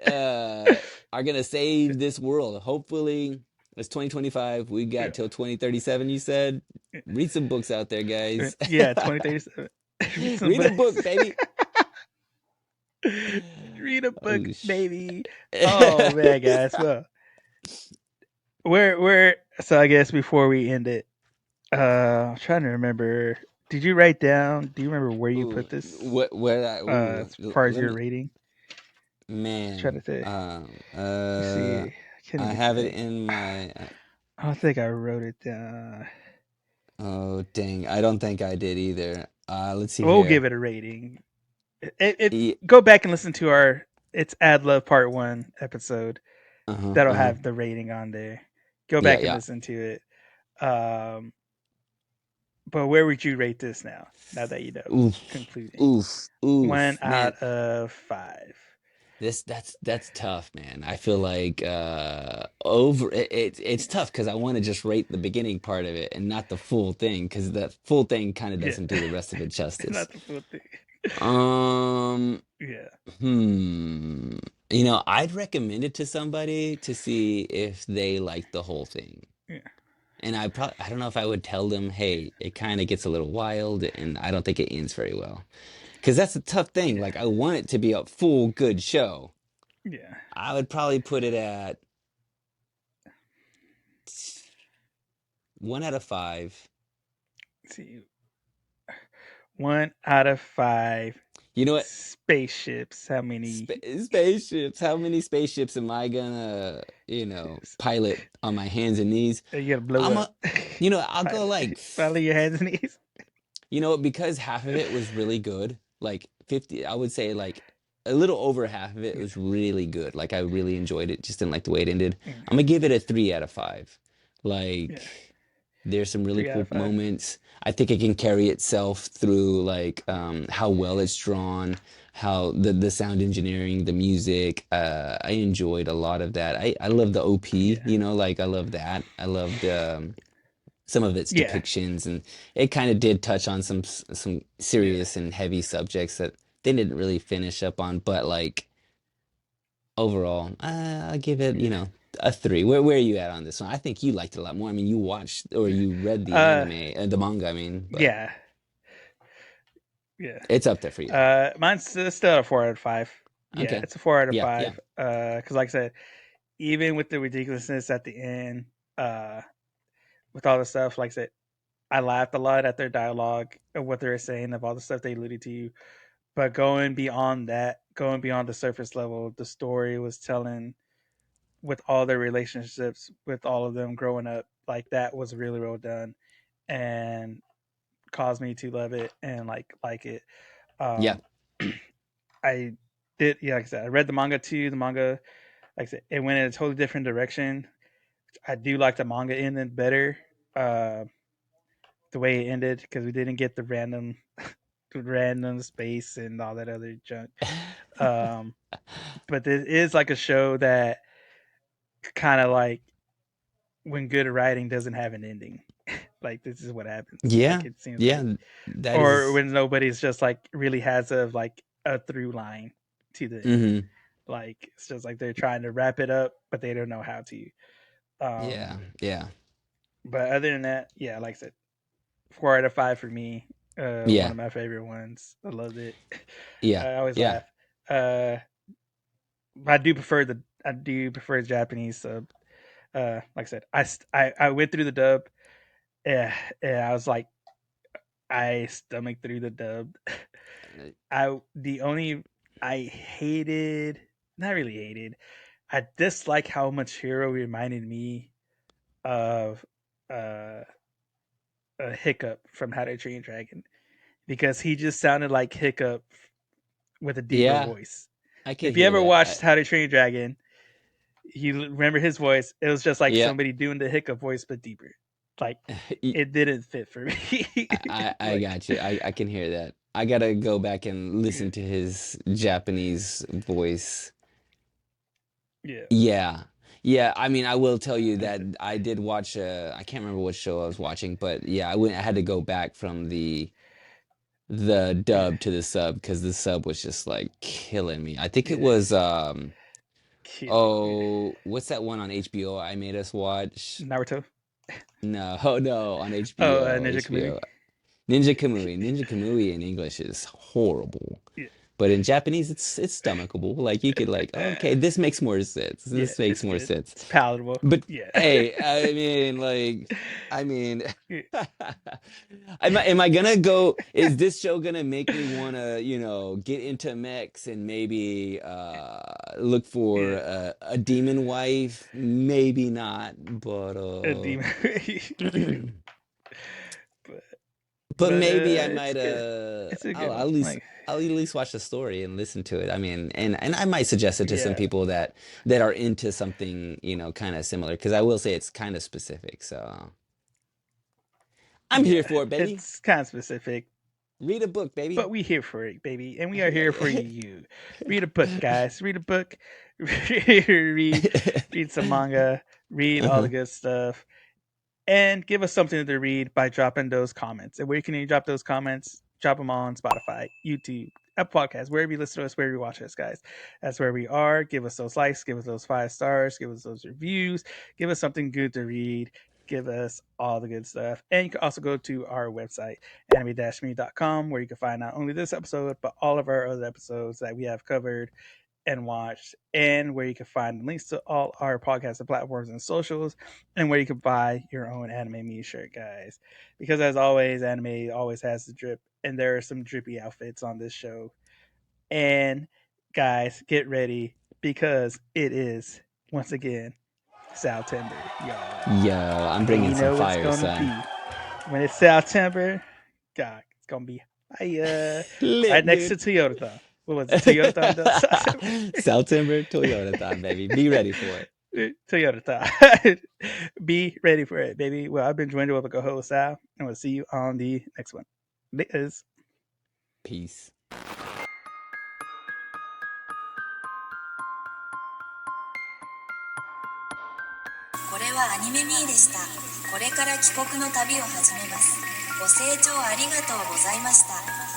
uh are gonna save this world. Hopefully, it's 2025. We Yeah. got till 2037, you said. Read some books out there, guys. Yeah, 2037. Read some Read a books. book, baby. Read a book, Oh baby. Oh man, guys. Well, where so I guess before we end it, I'm trying to remember. Did you write down, do you remember where you Ooh, put this what I ooh, as far as let your me, rating? Trying to man. say. Let's see. I can't I even have it think. in my I don't think I wrote it down. oh dang, I don't think I did either. Let's see We'll here. give it a rating. It E go back and listen to our it's Ad Love Part One episode. uh-huh, That'll uh-huh. have the rating on there. Go Yeah, back and yeah. listen to it. Um, but where would you rate this now? Now that you know, Oof, concluding oof, one oof, man. out of five. That's tough, man. I feel like over it's Yeah, tough because I want to just rate the beginning part of it and not the full thing because the full thing kind of yeah. doesn't do the rest of it justice. Not the full thing. Um, Yeah, hmm. You know, I'd recommend it to somebody to see if they like the whole thing. yeah, And I don't know if I would tell them, hey, it kind of gets a little wild and I don't think it ends very well. Because that's a tough thing. yeah, Like, I want it to be a full good show. yeah. I would probably put it at 1 out of 5. Let's see, 1 out of 5 You know what? spaceships. How Spa many? spaceships. How many spaceships am I gonna, pilot on my hands and knees? You gotta blow I'm up. a, I'll go Pilot. like, Finally, your hands and knees. because half of it was really good, like 50, I would say like a little over half of it Yeah, was really good. Like I really enjoyed it, just didn't like the way it ended. yeah, I'm gonna give it a 3 out of 5. yeah. Like there's some really Three out cool of five. moments. I think it can carry itself through like how well it's drawn, how the sound engineering, the music. I enjoyed a lot of that. I love the OP, Yeah, like I love that. I loved some of its yeah, depictions, and it kind of did touch on some yeah, serious and heavy subjects that they didn't really finish up on. But like overall, I'll give it, yeah. a 3. Where are you at on this one? I think you liked it a lot more. I mean, you watched or you read the Uh, anime, the manga. I mean, but yeah, yeah. it's up there for you. Mine's still a 4 out of 5. Yeah, Okay. it's a 4 out of Yeah, yeah, 5. Because like I said, even with the ridiculousness at the end, uh, with all the stuff, like I said, I laughed a lot at their dialogue of what they were saying of all the stuff they alluded to. But going beyond that, going beyond the surface level, the story was telling with all their relationships, with all of them growing up, like that was really well done, and caused me to love it and like it. yeah. Um, I did, yeah, like I said, I read the manga too. The manga, like I said, it went in a totally different direction. I do like the manga ending better. Uh, the way it ended because we didn't get the random space and all that other junk. Um, but it is like a show that kind of like when good writing doesn't have an ending. Like this is what happens. Yeah, Like it seems like, yeah, that or is. when nobody's just like really has a through line to the end. Mm-hmm. Like it's just like they're trying to wrap it up, but they don't know how to. Um, Yeah, yeah, but other than that, yeah, like I said, 4 out of 5 for me. One yeah, of my favorite ones. I loved it. yeah, I always yeah. laugh. I do prefer the Japanese sub. Like I said, I went through the dub. Yeah, I was like, I stomach through the dub. Uh, The only I hated, not really hated. I dislike how much Hero reminded me of uh, a Hiccup from How to Train Your Dragon because he just sounded like Hiccup with a deeper Yeah, voice. I can If you hear ever that. watched How to Train Your Dragon, you remember his voice. It was just like Yeah, somebody doing the Hiccup voice but deeper. Like I, it didn't fit for me. I Like got you. I can hear that. I gotta go back and yeah, listen to his Japanese voice. yeah, Yeah. Yeah, I mean, I will tell you like I that said, I did watch I can't remember what show I was watching, but yeah, I had to go back from the yeah, dub to the sub because the sub was just like killing me. I think it yeah, was killing you. oh, what's that one on HBO I made us watch? Naruto. No, oh no, on Oh, HBO, Ninja Kamui. HBO. Ninja Kamui. Ninja Kamui in English is horrible. Yeah, But in Japanese, it's stomachable. Like you could like, okay, this makes more sense. yeah, This makes it's more good. sense. It's palatable. But Yeah. hey, I mean, Yeah. am I gonna go? Is this show gonna make me wanna, get into mechs and maybe look for Yeah. a demon wife? Maybe not, but A demon. but but maybe I it's might good. It's a I'll good at one. least Like I'll at least watch the story and listen to it. I mean, and I might suggest it to some yeah, people that are into something, kind of similar because I will say it's kind of specific. So I'm here yeah. for it, baby. It's kind of specific, Read a book, baby. but we here for it, baby, and we are Yeah, here for yeah. you. Read a book, guys. Read a book. read some manga. Read all the Uh-huh. good stuff. And give us something to read by dropping those comments. And where can you drop those comments? Drop them on Spotify, YouTube, Apple Podcasts, wherever you listen to us, wherever you watch us, guys. That's where we are. Give us those likes, give us those 5 stars, give us those reviews, give us something good to read, give us all the good stuff. And you can also go to our website, anime-me.com, where you can find not only this episode, but all of our other episodes that we have covered and watched, and where you can find links to all our podcasts and platforms and socials, and where you can buy your own Anime Me shirt, guys. Because as always, anime always has the drip, and there are some drippy outfits on this show. And guys, get ready because it is once again September, y'all, Yo, I'm and bringing you some know it's fire, gonna son. be when it's September. God, it's gonna be right Lit, next to dude. Toyota. What was it? Toyota does September. September Toyota time, baby. Be ready for it. Toyota. Be ready for it, baby. Well, I've been joined with a co-host Sal, and we'll see you on the next one. Liz. Peace.これはアニメミーでした。これから帰国の旅を始めます。ご清聴ありがとうございました。